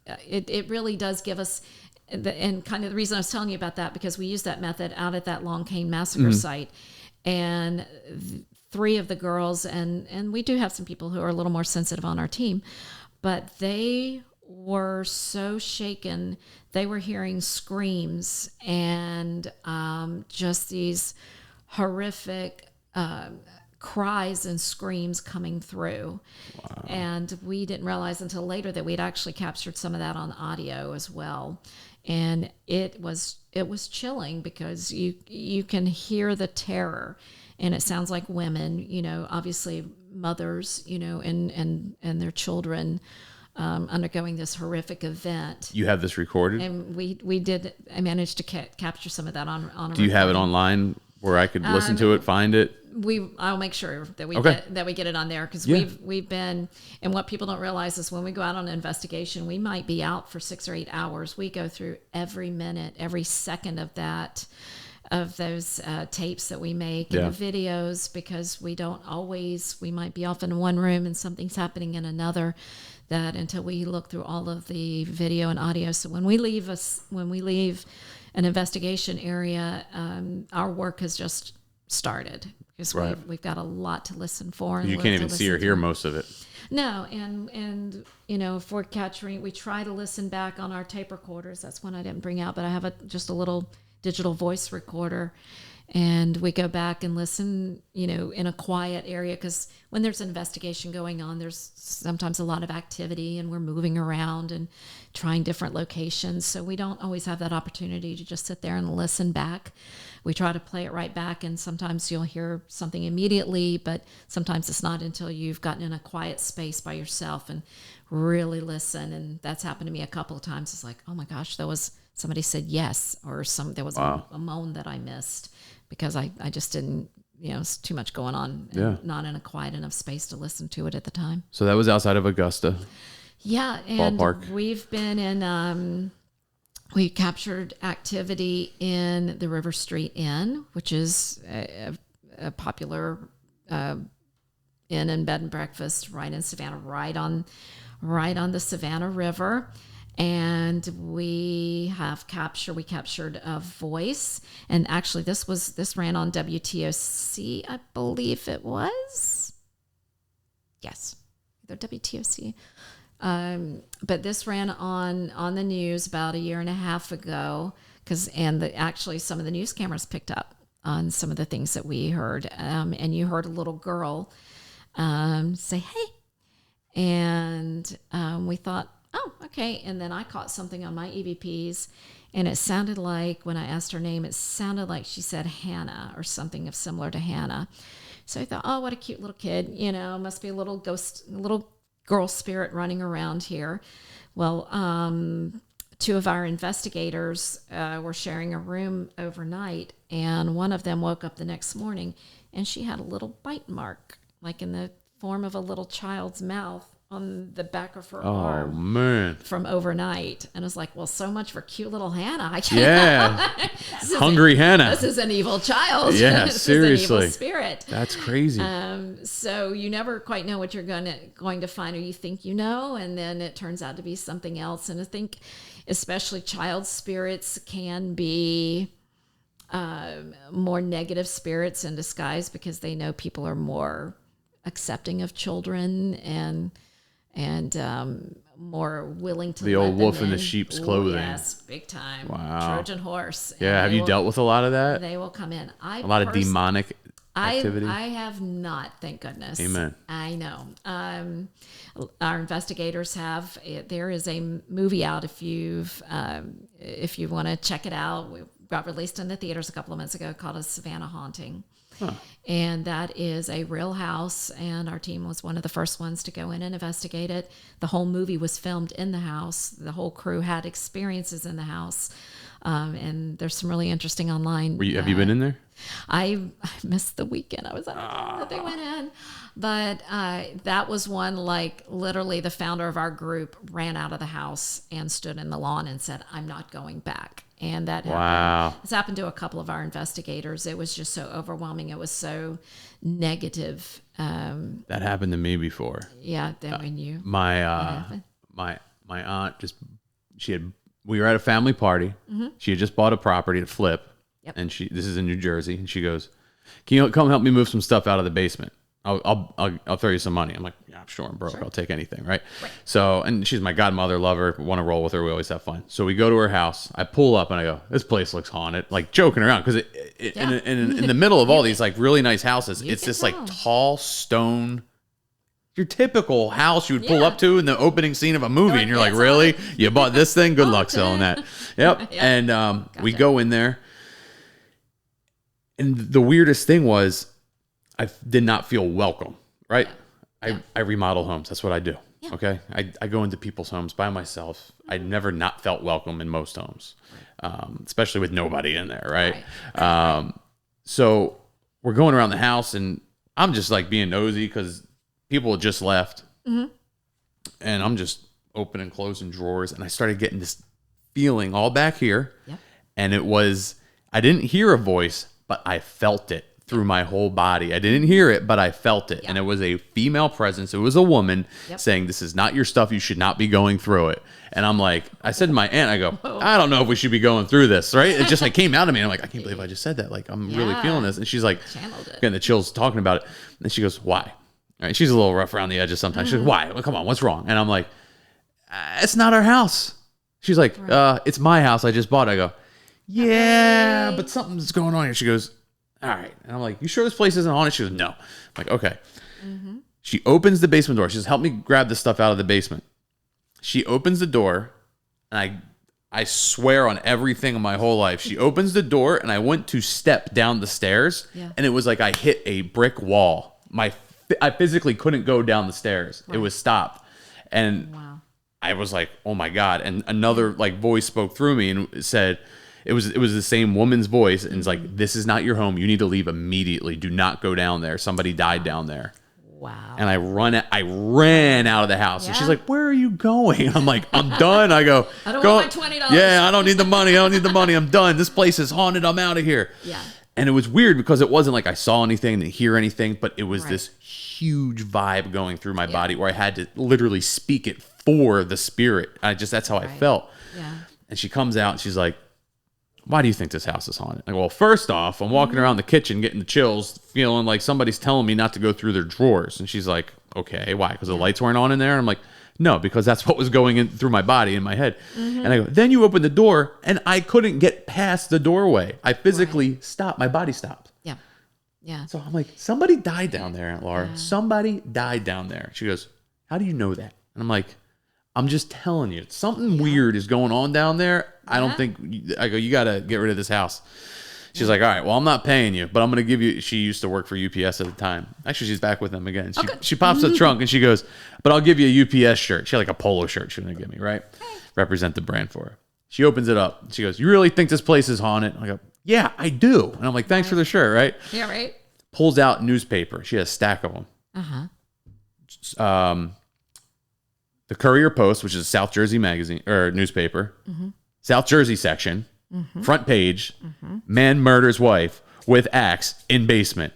it really does give us. And kind of the reason I was telling you about that, because we use that method out at that Long Cane massacre site, and 3 of the girls, and we do have some people who are a little more sensitive on our team, but they were so shaken. They were hearing screams and just these horrific cries and screams coming through. Wow. And we didn't realize until later that we'd actually captured some of that on audio as well. And it was chilling, because you can hear the terror, and it sounds like women, obviously mothers, and their children, undergoing this horrific event. You have this recorded? And we did. I managed to capture some of that on. Do you have it online where I could listen to it, find it? I'll make sure that we get it on there, because we've been, and what people don't realize is when we go out on an investigation, we might be out for 6 or 8 hours. We go through every minute, every second of those tapes that we make and the videos, because we might be off in one room and something's happening in another, that until we look through all of the video and audio. So when we leave an investigation area, our work has just started, because we've got a lot to listen for. And you can't even see or hear most of it. No, and if we're capturing, we try to listen back on our tape recorders. That's one I didn't bring out, but I have just a little digital voice recorder, and we go back and listen, in a quiet area, because when there's an investigation going on, there's sometimes a lot of activity, and we're moving around and trying different locations. So we don't always have that opportunity to just sit there and listen back. We try to play it right back, and sometimes you'll hear something immediately, but sometimes it's not until you've gotten in a quiet space by yourself and really listen. And that's happened to me a couple of times. It's like, oh my gosh, somebody said yes, or there was a moan that I missed, because I just didn't, it's too much going on, and not in a quiet enough space to listen to it at the time. So that was outside of Augusta. Yeah, and ballpark. We've been in, we captured activity in the River Street Inn, which is a popular inn and bed and breakfast right in Savannah, right on the Savannah River. And we captured a voice, and actually this ran on WTOC, I believe it was. Yes, either WTOC. But this ran on the news about a year and a half ago, actually some of the news cameras picked up on some of the things that we heard. And you heard a little girl say, "Hey," and we thought, oh, okay. And then I caught something on my EVPs, and it sounded like, when I asked her name, it sounded like she said Hannah or something similar to Hannah. So I thought, oh, what a cute little kid, must be a little girl spirit running around here. Well, 2 of our investigators were sharing a room overnight, and one of them woke up the next morning, and she had a little bite mark, like in the form of a little child's mouth, on the back of her arm. Oh, man. From overnight. And I was like, well, so much for cute little Hannah. Hungry Hannah. This is an evil child. Yeah, this seriously. is an evil spirit. That's crazy. So you never quite know what you're going to find, or you think and then it turns out to be something else. And I think especially child spirits can be more negative spirits in disguise, because they know people are more accepting of children and more willing to the old wolf in the sheep's clothing. Yes, big time. Wow. Trojan horse. Yeah, have you dealt with a lot of that? They will come in. A lot of demonic activity? I have not, thank goodness. Amen. I know. Our investigators have. There is a movie out if you want to check it out. We got released in the theaters a couple of months ago, called A Savannah Haunting. Huh. And that is a real house, and our team was one of the first ones to go in and investigate it. The whole movie was filmed in the house. The whole crew had experiences in the house, and there's some really interesting online. Have you been in there? I missed the weekend. I was at the time that they went in. But that was one, like, literally the founder of our group ran out of the house and stood in the lawn and said, "I'm not going back." And that happened. It's happened to a couple of our investigators. It was just so overwhelming. It was so negative. That happened to me before. Yeah. Then when you my aunt we were at a family party. Mm-hmm. She had just bought a property to flip. Yep. And this is in New Jersey, and she goes, "Can you come help me move some stuff out of the basement? I'll throw you some money." I'm like, "Yeah, sure, I'm broke. Sure. I'll take anything." Right. So, and she's my godmother, love her, want to roll with her. We always have fun. So we go to her house. I pull up and I go, "This place looks haunted," like joking around. Cause in the middle of all these like really nice houses, it's this like tall stone, your typical house you would pull up to in the opening scene of a movie. And you're like, "Really? You bought this thing? Good luck selling that." Yep. And we go in there. And the weirdest thing was, I did not feel welcome, right? Yeah. I remodel homes. That's what I do. Okay. I go into people's homes by myself. I never not felt welcome in most homes, especially with nobody in there. Right. So we're going around the house and I'm just like being nosy because people had just left. And I'm just opening and closing drawers. And I started getting this feeling all back here. And it was, I didn't hear a voice, but I felt it through my whole body. I didn't hear it, but I felt it. And it was a female presence. It was a woman saying, this is not your stuff. You should not be going through it. And I'm like, I said to my aunt, I go, I don't know if we should be going through this, right? It just like came out of me. And I'm like, I can't believe I just said that. Like, I'm really feeling this. And she's like, getting the chills talking about it. And she goes, why? All right, she's a little rough around the edges sometimes. She goes, why? Well, come on, what's wrong? And I'm like, it's not our house. She's like, it's my house. I just bought it. I go, yeah, but something's going on here. She goes, all right. And I'm like, you sure this place isn't haunted? She goes, no. I'm like, okay. She opens the basement door. She says, help me grab this stuff out of the basement. She opens the door, and I swear on everything in my whole life, she opens the door, and I went to step down the stairs, and it was like I hit a brick wall. I physically couldn't go down the stairs. It was stopped. And I was like, oh my God. And another like voice spoke through me and said, it was the same woman's voice. And it's like, this is not your home. You need to leave immediately. Do not go down there. Somebody died down there. Wow. And I ran out of the house. And she's like, where are you going? I'm like, I'm done. I go, I don't want my $20. Yeah, I don't need the money. I don't need the money. I'm done. This place is haunted. I'm out of here. Yeah. And it was weird because it wasn't like I saw anything, didn't hear anything, but it was this huge vibe going through my body where I had to literally speak it for the spirit. That's how I felt. Yeah. And she comes out and she's like, why do you think this house is haunted? I go, well, first off, I'm walking around the kitchen getting the chills, feeling like somebody's telling me not to go through their drawers. And she's like, okay, why? Because the lights weren't on in there? And I'm like, no, because that's what was going in through my body, in my head. And I go, then you open the door, and I couldn't get past the doorway. I physically stopped. My body stopped. Yeah. Yeah. So I'm like, somebody died down there, Aunt Laura. Yeah. Somebody died down there. She goes, how do you know that? And I'm like, I'm just telling you, something weird is going on down there. I don't think, I go, you got to get rid of this house. She's like, all right, well, I'm not paying you, but I'm going to give you, she used to work for UPS at the time. Actually, she's back with them again. She pops the trunk and she goes, but I'll give you a UPS shirt. She had like a polo shirt she was going to give me, right? Represent the brand for her. She opens it up. She goes, you really think this place is haunted? I go, yeah, I do. And I'm like, thanks for the shirt, right? Yeah, right. Pulls out newspaper. She has a stack of them. The Courier Post, which is a South Jersey magazine or newspaper, South Jersey section, front page, man murders wife with axe in basement.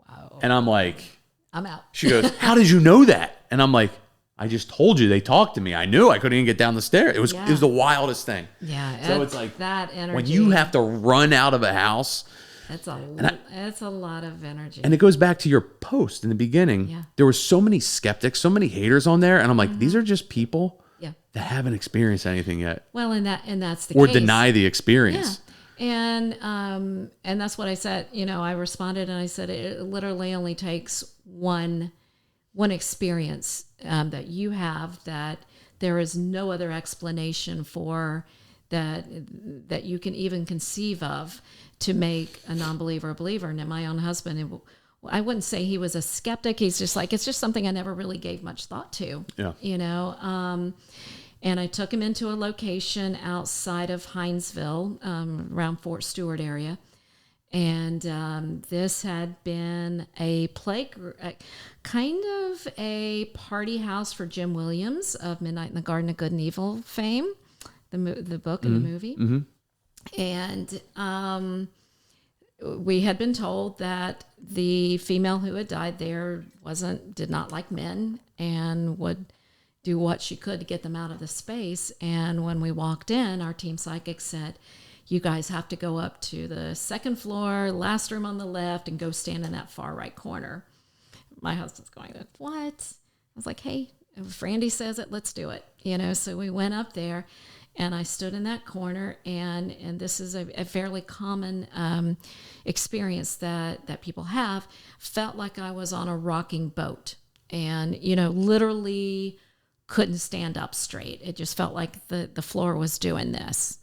Wow. And I'm like, I'm out. She goes, how did you know that? And I'm like, I just told you. They talked to me. I knew I couldn't even get down the stairs. It was the wildest thing. Yeah. So it's like that energy. When you have to run out of a house. It's a lot of energy. And it goes back to your post in the beginning. Yeah. There were so many skeptics, so many haters on there. And I'm like, these are just people that haven't experienced anything yet. Well, and that's the or case. Or deny the experience. Yeah. And that's what I said. You know, I responded and I said, it literally only takes one experience that you have that there is no other explanation for that you can even conceive of to make a non-believer a believer. And my own husband, I wouldn't say he was a skeptic. He's just like, it's just something I never really gave much thought to. Yeah. You know, and I took him into a location outside of Hinesville, around Fort Stewart area. And this had been a kind of a party house for Jim Williams of Midnight in the Garden of Good and Evil fame, the book and the movie. And we had been told that the female who had died there did not like men and would do what she could to get them out of the space. And when we walked in, our team psychic said, you guys have to go up to the second floor, last room on the left, and go stand in that far right corner. My husband's going, what? I was like, hey, if Randy says it, let's do it. You know, so we went up there, and I stood in that corner, and this is a fairly common experience that people have. Felt like I was on a rocking boat, and, you know, literally couldn't stand up straight. It just felt like the floor was doing this.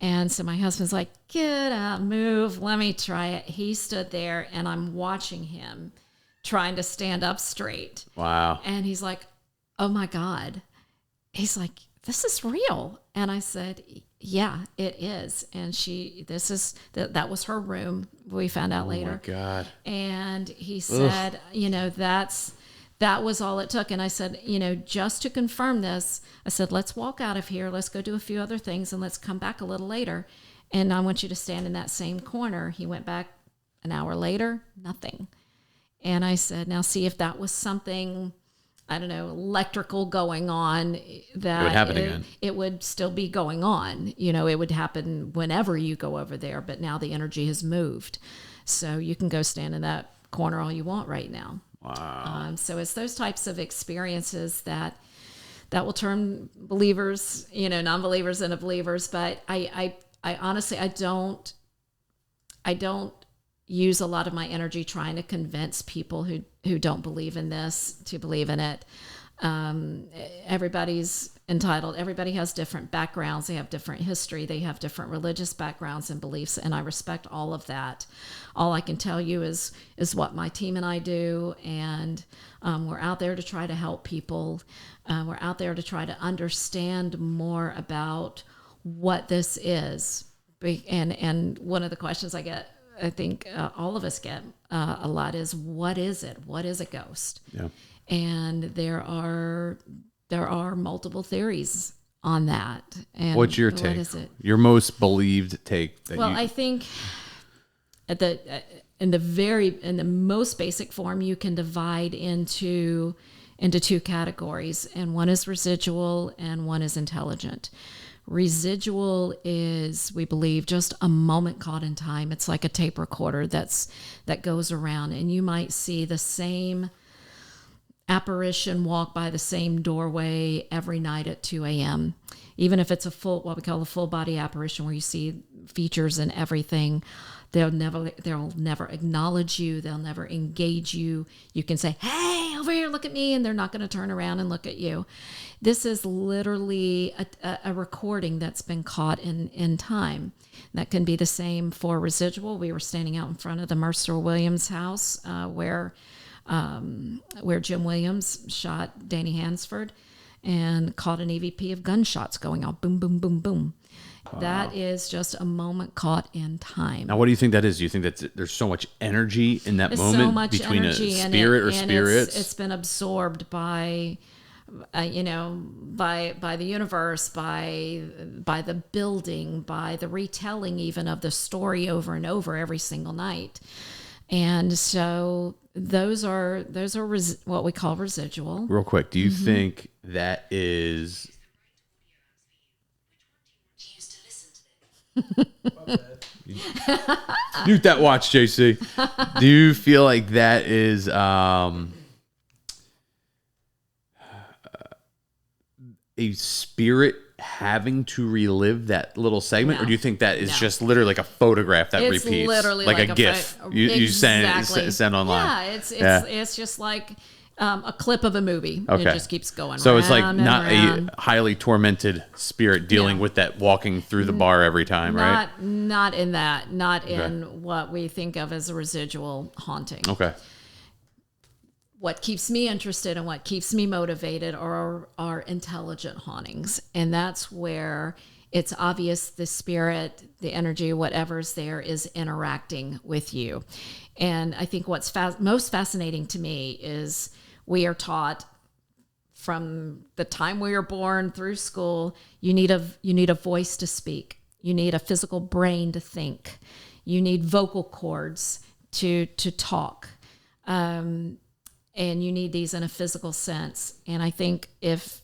And so my husband's like, get up, move, let me try it. He stood there, and I'm watching him trying to stand up straight. Wow. And he's like, oh my God. He's like, this is real. And I said, yeah, it is. And that was her room. We found out later. Oh my God. And he said, that was all it took. And I said, just to confirm this, I said, let's walk out of here. Let's go do a few other things and let's come back a little later. And I want you to stand in that same corner. He went back an hour later, nothing. And I said, now see if that was something, I don't know, electrical going on, that it would happen again. It would still be going on. It would happen whenever you go over there, but now the energy has moved. So you can go stand in that corner all you want right now. Wow. So it's those types of experiences that will turn believers, non-believers into believers. But I honestly, I don't use a lot of my energy trying to convince people who don't believe in this to believe in it. Everybody's entitled. Everybody has different backgrounds. They have different history. They have different religious backgrounds and beliefs, and I respect all of that. All I can tell you is what my team and I do, and we're out there to try to help people. We're out there to try to understand more about what this is. And one of the questions I get, I think all of us get a lot, is what is it? What is a ghost? Yeah. And there are multiple theories on that. And what's your take? What is it? Your most believed take? I think in the most basic form, you can divide into two categories, and one is residual and one is intelligent. Residual is, we believe, just a moment caught in time. It's like a tape recorder that goes around, and you might see the same apparition walk by the same doorway every night at 2 a.m. Even if it's what we call a full body apparition, where you see features and everything, they'll never acknowledge you. They'll never engage you. You can say, "Hey, over here, look at me," and they're not going to turn around and look at you. This is literally a recording that's been caught in time. That can be the same for residual. We were standing out in front of the Mercer Williams house where Jim Williams shot Danny Hansford and caught an EVP of gunshots going off. Boom, boom, boom, boom. Wow. That is just a moment caught in time. Now, what do you think that is? Do you think that there's so much energy in that moment so much between energy a spirit or spirits? It's been absorbed by the universe, by the building, by the retelling even of the story over and over every single night. And so those are what we call residual. Real quick, do you think that is... Mute that watch, JC. Do you feel like that is a spirit having to relive that little segment? No. Or do you think that is just literally like a photograph that it's repeats? Literally like a GIF you send online. Yeah, it's just like a clip of a movie. Okay. It just keeps going. So it's like not around. a highly tormented spirit dealing with that walking through the bar every time, right? Not in that. Not in what we think of as a residual haunting. Okay. What keeps me interested and what keeps me motivated are intelligent hauntings. And that's where it's obvious the spirit, the energy, whatever's there is interacting with you. And I think what's most fascinating to me is we are taught from the time we were born through school, you need a voice to speak. You need a physical brain to think. You need vocal cords to talk. And you need these in a physical sense. And I think if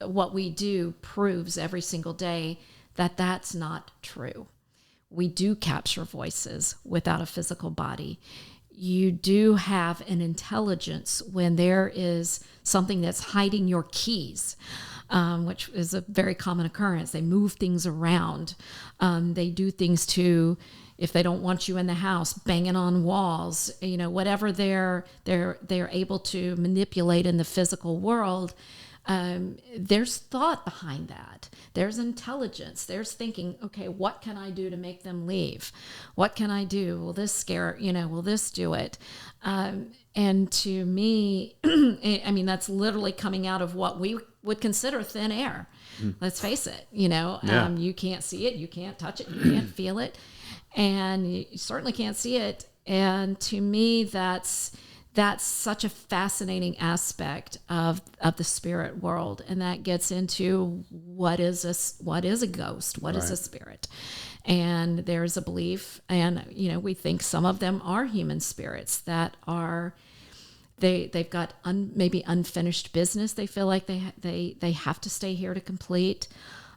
what we do proves every single day that that's not true. We do capture voices without a physical body. You do have an intelligence when there is something that's hiding your keys, which is a very common occurrence. They move things around. They do things to, if they don't want you in the house, banging on walls, whatever they're able to manipulate in the physical world. there's thought behind that. There's intelligence. There's thinking, okay, what can I do to make them leave? What can I do? Will this scare, will this do it? And to me, I mean, that's literally coming out of what we would consider thin air. Let's face it, you can't see it, you can't touch it, you can't feel it, and you certainly can't see it. And to me, that's such a fascinating aspect of the spirit world, and that gets into what is a ghost, what is a spirit. And there's a belief, and we think some of them are human spirits that are they've got maybe unfinished business. They feel like they have to stay here to complete.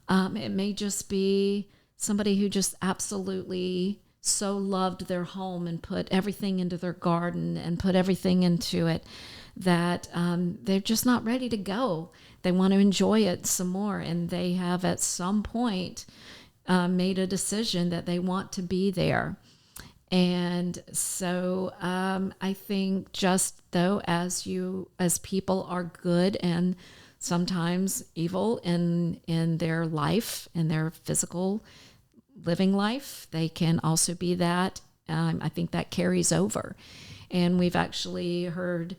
It may just be somebody who just absolutely so loved their home and put everything into their garden and put everything into it that they're just not ready to go. They want to enjoy it some more, and they have at some point made a decision that they want to be there. And so I think just though as people are good and sometimes evil in their life, in their physical living life, they can also be that. I think that carries over. And we've actually heard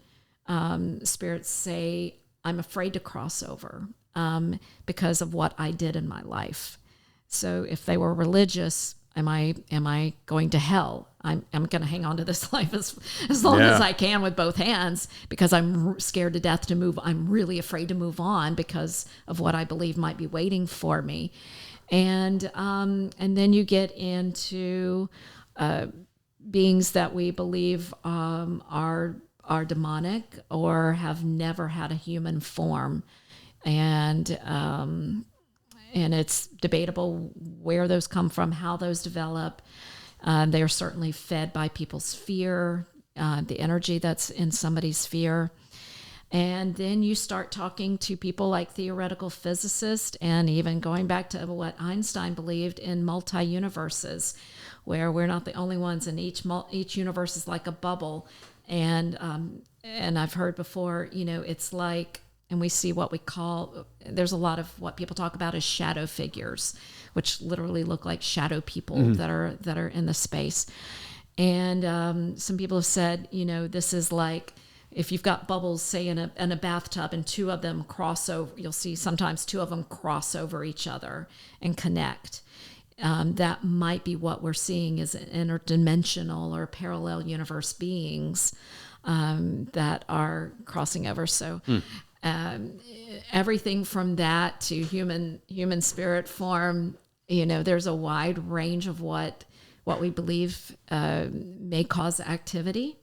spirits say, I'm afraid to cross over because of what I did in my life. So if they were religious, am I going to hell? I'm going to hang on to this life as long as I can with both hands because I'm scared to death to move. I'm really afraid to move on because of what I believe might be waiting for me. And then you get into beings that we believe are demonic or have never had a human form, and it's debatable where those come from, how those develop. They are certainly fed by people's fear, the energy that's in somebody's fear. And then you start talking to people like theoretical physicists, and even going back to what Einstein believed in multi-universes, where we're not the only ones, and each universe is like a bubble. And I've heard before, it's like, and we see what we call, there's a lot of what people talk about as shadow figures, which literally look like shadow people that are in the space. And some people have said, this is like, if you've got bubbles, say in a bathtub, and two of them cross over, you'll see sometimes two of them cross over each other and connect. That might be what we're seeing as interdimensional or parallel universe beings that are crossing over. So everything from that to human spirit form, there's a wide range of what we believe may cause activity.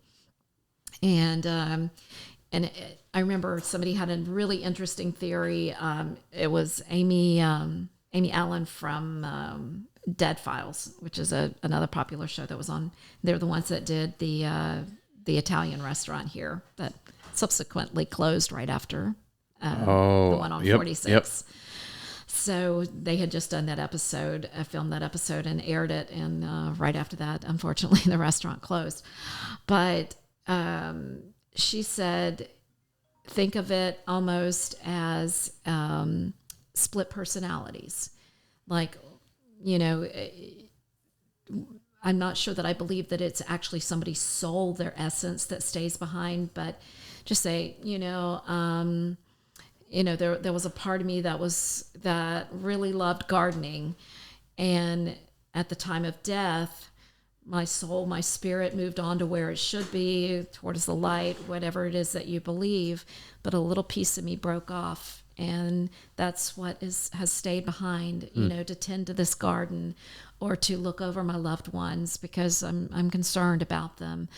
And I remember somebody had a really interesting theory. It was Amy Allen from Dead Files, which is another popular show that was on. They're the ones that did the Italian restaurant here that subsequently closed right after the one on 46. Yep. So they had just done that episode, filmed that episode and aired it. And right after that, unfortunately, the restaurant closed. But she said, think of it almost as split personalities. Like, I'm not sure that I believe that it's actually somebody's soul, their essence that stays behind, but just say, there was a part of me that really loved gardening. And at the time of death, my soul, my spirit moved on to where it should be, towards the light, whatever it is that you believe. But a little piece of me broke off. And that's what has stayed behind, to tend to this garden or to look over my loved ones because I'm concerned about them.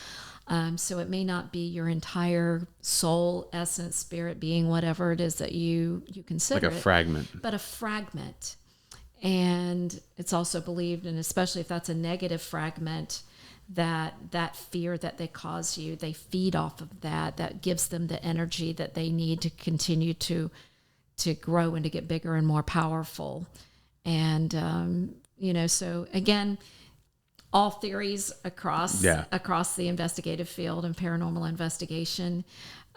So it may not be your entire soul, essence, spirit being, whatever it is that you consider like a fragment. But a fragment. And it's also believed, and especially if that's a negative fragment, that fear that they cause you, they feed off of that gives them the energy that they need to continue to grow and to get bigger and more powerful. And, so again, all theories across the investigative field and paranormal investigation.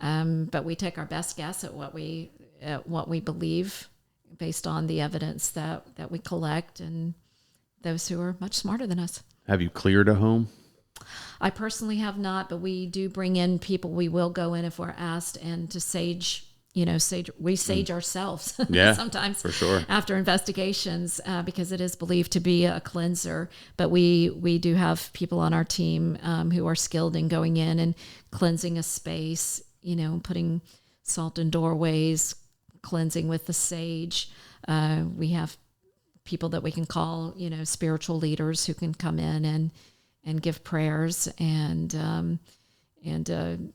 But we take our best guess at what we what we believe based on the evidence that we collect and those who are much smarter than us. Have you cleared a home? I personally have not, but we do bring in people. We will go in if we're asked, and to sage ourselves Yeah, sometimes for sure. after investigations, because it is believed to be a cleanser. But we do have people on our team who are skilled in going in and cleansing a space, putting salt in doorways, cleansing with the sage. We have people that we can call, spiritual leaders who can come in and give prayers, and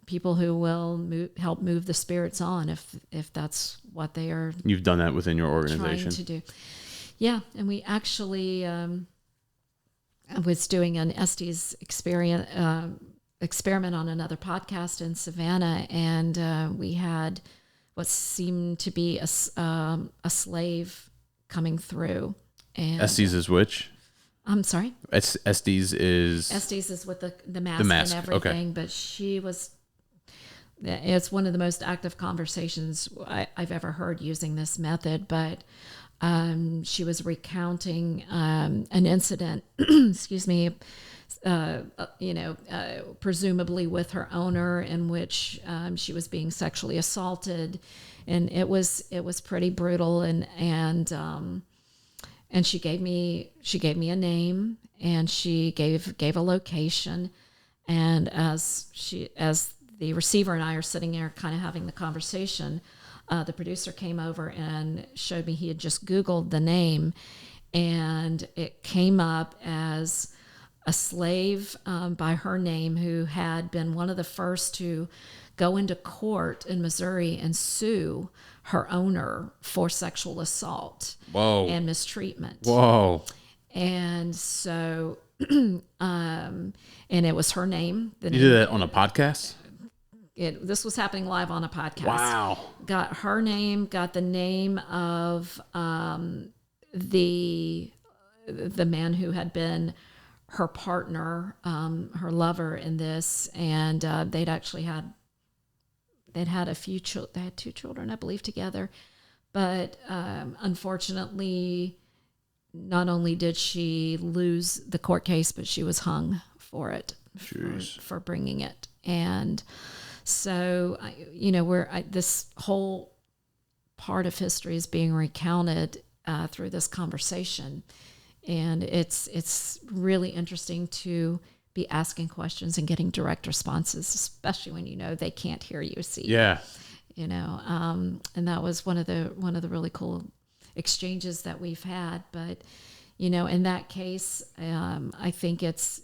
people who will help move the spirits on if that's what they are. You've done that within your organization. Trying to do. Yeah, and we actually I was doing an Estes experiment on another podcast in Savannah, and we had what seemed to be a slave coming through. And Estes is which? I'm sorry? Estes is with the mask, and everything, okay. But it's one of the most active conversations I've ever heard using this method, but she was recounting an incident, excuse me, presumably with her owner, in which she was being sexually assaulted, and it was pretty brutal, and she gave me a name, and she gave a location, and as the receiver and I are sitting there kind of having the conversation, the producer came over and showed me he had just Googled the name, and it came up as a slave by her name who had been one of the first to go into court in Missouri and sue her owner for sexual assault. Whoa. And mistreatment. Whoa. And so, and it was her name. You did that on a podcast? This was happening live on a podcast. Wow. Got her name, got the name of the man who had been her partner, her lover in this, and they'd had a few children. They had 2 children, I believe, together. But unfortunately, not only did she lose the court case, but she was hung for it, for bringing it. And so, this whole part of history is being recounted through this conversation, and it's really interesting to be asking questions and getting direct responses, especially when they can't hear you. See, yeah, and that was one of the really cool exchanges that we've had. But in that case, I think it's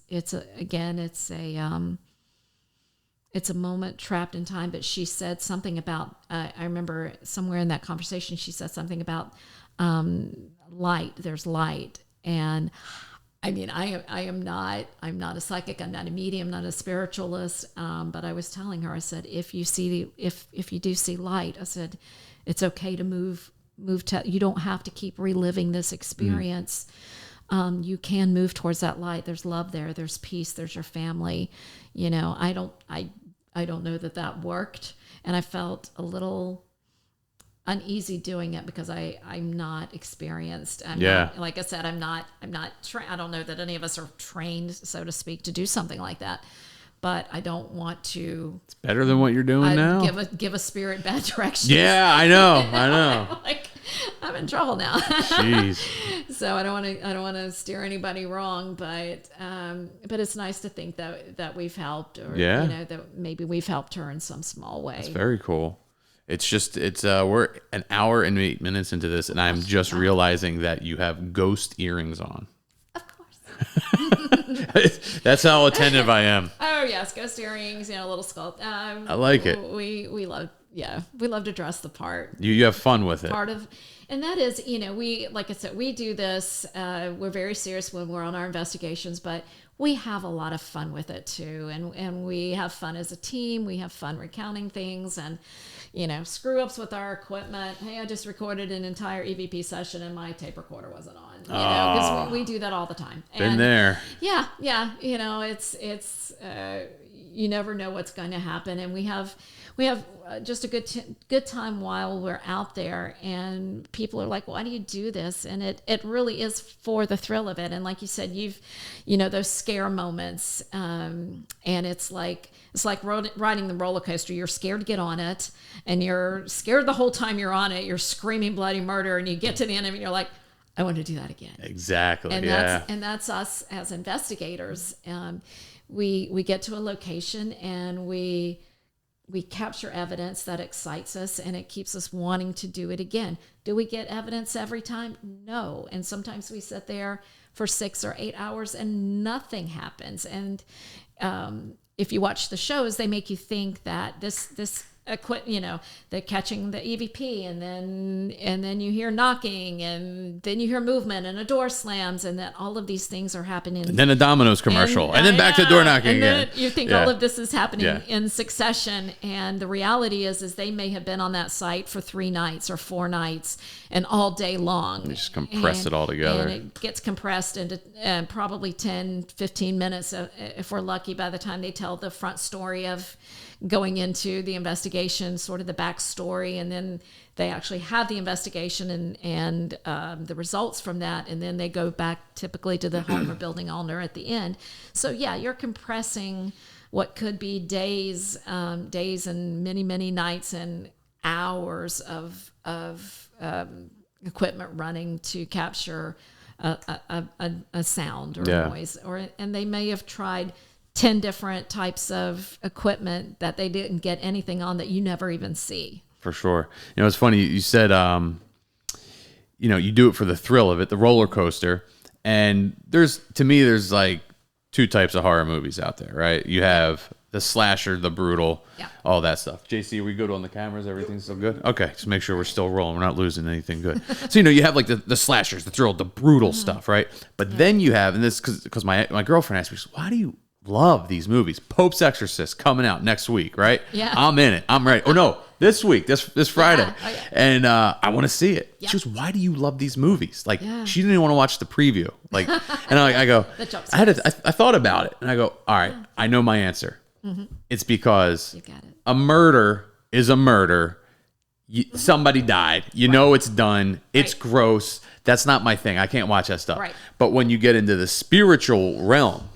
a moment trapped in time. But she said something about I remember somewhere in that conversation she said something about light. There's light, and I mean, I'm not a psychic, I'm not a medium, not a spiritualist, but I was telling her, I said, if you do see light, I said, it's okay to move you don't have to keep reliving this experience. You can move towards that light. There's love there, there's peace, there's your family. I don't know that worked, and I felt a little uneasy doing it because I'm not experienced. Like I said, I'm not I don't know that any of us are trained, so to speak, to do something like that. But I don't want to. It's better than what you're doing now. Give a spirit bad direction. Yeah, I know. Like, I'm in trouble now. Jeez. So I don't want to steer anybody wrong, but it's nice to think that we've helped, or that maybe we've helped her in some small way. That's very cool. We're an hour and 8 minutes into this, and I'm just realizing that you have ghost earrings on. Of course. That's how attentive I am. Oh yes, ghost earrings, a little skull. I like it. We love to dress the part. You have fun with it. And that is, like I said, we do this. We're very serious when we're on our investigations, but we have a lot of fun with it too. And we have fun as a team. We have fun recounting things and, screw ups with our equipment. Hey, I just recorded an entire EVP session and my tape recorder wasn't on, because we do that all the time. Been there. Yeah. you never know what's going to happen. And we have just a good time while we're out there, and people are like, why do you do this? And it really is for the thrill of it. And like you said, those scare moments, and it's like riding the roller coaster. You're scared to get on it, and you're scared the whole time you're on it. You're screaming bloody murder, and you get to the end of it and you're like, I want to do that again. Exactly. And yeah. that's us as investigators. We get to a location, and we capture evidence that excites us, and it keeps us wanting to do it again. Do we get evidence every time? No. And sometimes we sit there for 6 or 8 hours and nothing happens. And if you watch the shows, they make you think that this they're catching the EVP, and then you hear knocking, and then you hear movement, and a door slams, and that all of these things are happening. And then a Domino's commercial, and then back to door knocking and again. You think all of this is happening in succession, and the reality is they may have been on that site for 3 nights or 4 nights, and all day long. You just compress it all together. And it gets compressed into probably 10, 15 minutes, if we're lucky, by the time they tell the front story of going into the investigation, sort of the backstory, and then they actually have the investigation and the results from that, and then they go back typically to the home or building owner at the end. So yeah, you're compressing what could be days and many, many nights and hours of equipment running to capture a sound or a noise, and they may have tried 10 different types of equipment that they didn't get anything on, that you never even see. For sure. It's funny. You said, you do it for the thrill of it, the roller coaster. And there's like 2 types of horror movies out there, right? You have the slasher, the brutal, all that stuff. JC, are we good on the cameras? Everything's still good? Okay. Just make sure we're still rolling. We're not losing anything good. So, you have like the slashers, the thrill, the brutal stuff, right? But then you have, and this, because my girlfriend asked me, why do you love these movies? Pope's Exorcist coming out next week, right? Yeah. I'm in it. I'm ready. Oh no, this week, this Friday. Yeah. Oh, yeah. And I want to see it. Yeah. She goes, why do you love these movies? Like, she didn't even want to watch the preview. Like, and I go, I thought about it, and I go, all right, I know my answer. Mm-hmm. It's because you got it. A murder is a murder. Somebody died. You know it's done. It's gross. That's not my thing. I can't watch that stuff. Right. But when you get into the spiritual realm,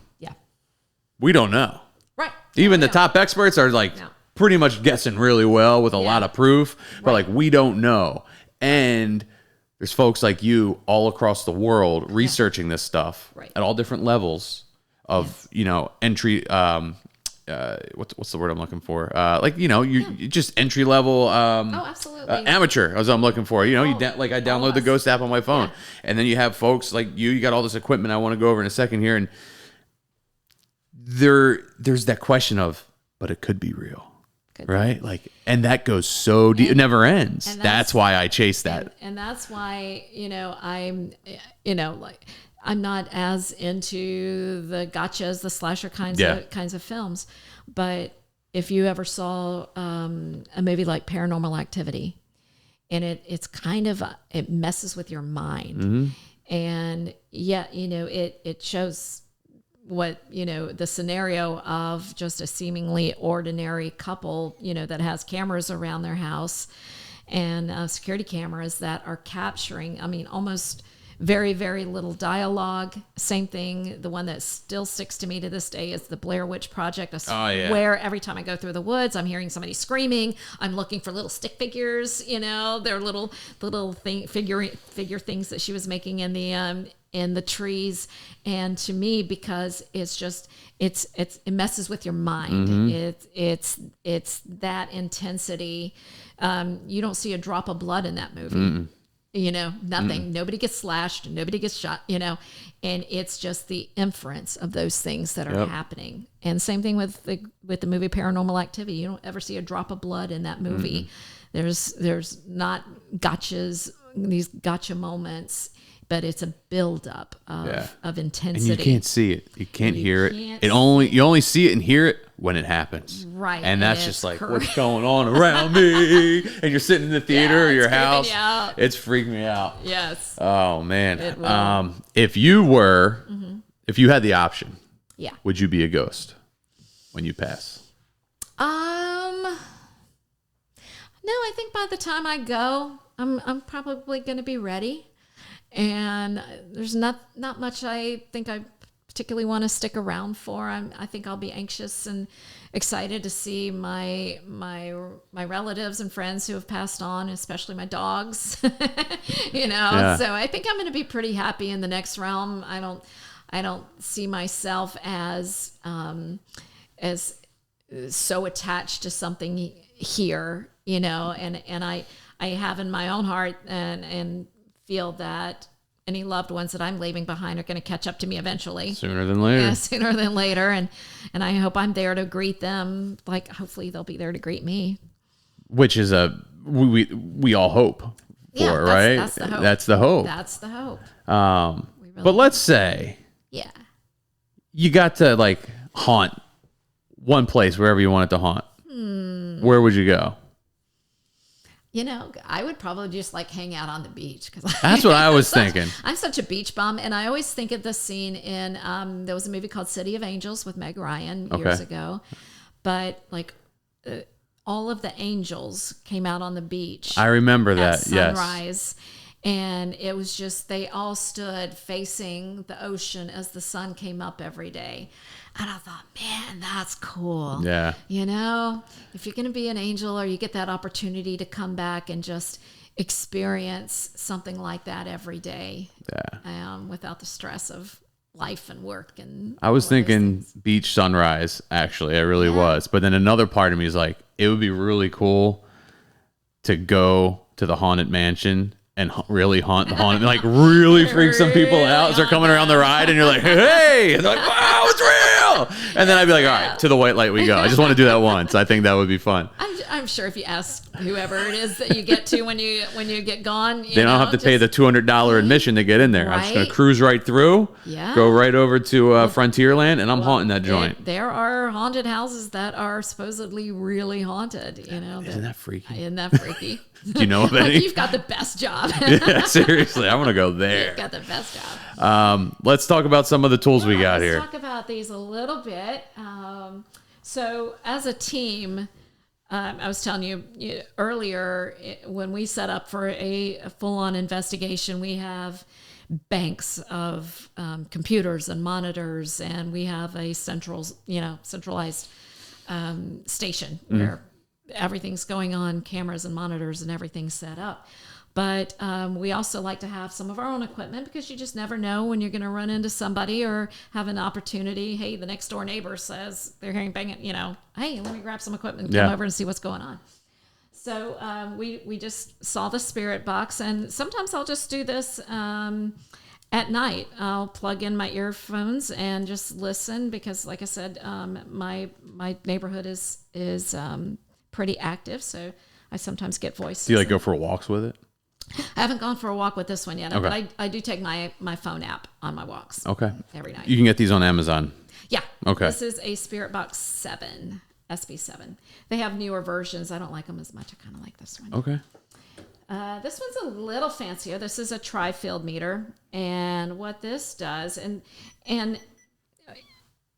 we don't know. Right. Even the top experts are like pretty much guessing really well with a lot of proof, but like we don't know. And there's folks like you all across the world researching this stuff at all different levels of, entry. What's the word I'm looking for? You just entry level. Absolutely. Amateur, as I'm looking for. I download the Ghost app on my phone, and then you have folks like you. You got all this equipment I want to go over in a second here, and there's that question of, but it could be real, right? Like, and that goes so deep, it never ends. That's why I chase that, and that's why I'm not as into the gotchas, the slasher kinds of films. But if you ever saw a movie like Paranormal Activity, and it's kind of it messes with your mind, and it shows what the scenario of just a seemingly ordinary couple that has cameras around their house and security cameras that are capturing almost very, very little dialogue. Same thing, the one that still sticks to me to this day is the Blair Witch Project. I swear every time I go through the woods, I'm hearing somebody screaming. I'm looking for little stick figures, they're little figure things that she was making in the trees. And to me, because it's just it messes with your mind. It's that intensity. You don't see a drop of blood in that movie. Nothing. Nobody gets slashed, nobody gets shot, and it's just the inference of those things that are happening. And same thing with the movie Paranormal Activity. You don't ever see a drop of blood in that movie. There's not these gotcha moments, but it's a buildup of intensity. And you can't see it. You can't hear it. You only see it and hear it when it happens. Right. And that's just like, what's going on around me? And you're sitting in the theater or your house. It's freaking me out. Yes. Oh man. If you had the option, would you be a ghost? when you pass? No, I think by the time I go, I'm probably going to be ready. And there's not much I think I particularly want to stick around for. I think I'll be anxious and excited to see my relatives and friends who have passed on, especially my dogs. Yeah. So I think I'm going to be pretty happy in the next realm. I don't see myself as so attached to something here, and I have in my own heart and feel that any loved ones that I'm leaving behind are going to catch up to me eventually. Sooner than later. Yeah, sooner than later. And I hope I'm there to greet them. Like, hopefully they'll be there to greet me. Which is we all hope for, right? That's the hope. That's the hope. That's the hope. But let's say you got to like haunt one place wherever you wanted to haunt. Where would you go? I would probably just like hang out on the beach because That's what I was thinking. I'm such a beach bum, and I always think of the scene in there was a movie called City of Angels with Meg Ryan years ago, but like all of the angels came out on the beach. I remember that. Sunrise, and it was just they all stood facing the ocean as the sun came up every day. And I thought, man, that's cool. Yeah. If you're going to be an angel or you get that opportunity to come back and just experience something like that every day. Yeah. Without the stress of life and work. And I was thinking beach sunrise, actually. I really was. But then another part of me is like, it would be really cool to go to the Haunted Mansion and really haunt the haunted, like really freak some people out as they're coming around the ride, and you're like, hey, and they're like, wow, it's real. And then I'd be like, all right, to the White Light we go. I just want to do that once. I think that would be fun. I'm sure if you ask whoever it is that you get to when you get gone, they don't have to pay the $200 admission to get in there. Right? I'm just going to cruise right through, go right over to Frontierland, and I'm haunting that joint. There are haunted houses that are supposedly really haunted. Isn't that freaky? Isn't that freaky? Do you know of any? You've got the best job. Yeah, seriously, I want to go there. You've got the best job. Let's talk about some of the tools we got here. Let's talk about these a little bit. So as a team, I was telling you earlier, when we set up for a full-on investigation, we have banks of computers and monitors, and we have a centralized station where everything's going on, cameras and monitors and everything's set up. But we also like to have some of our own equipment because you just never know when you're going to run into somebody or have an opportunity. Hey, the next door neighbor says they're hearing banging, hey, let me grab some equipment and come over and see what's going on. So we just saw the spirit box, and sometimes I'll just do this at night. I'll plug in my earphones and just listen because, like I said, my neighborhood is pretty active, so I sometimes get voices. Do you go for walks with it? I haven't gone for a walk with this one yet, but I do take my phone app on my walks. Okay. Every night. You can get these on Amazon. Yeah. Okay. This is a Spirit Box 7, SB7. They have newer versions. I don't like them as much. I kind of like this one. Okay. This one's a little fancier. This is a tri-field meter, and what this does, and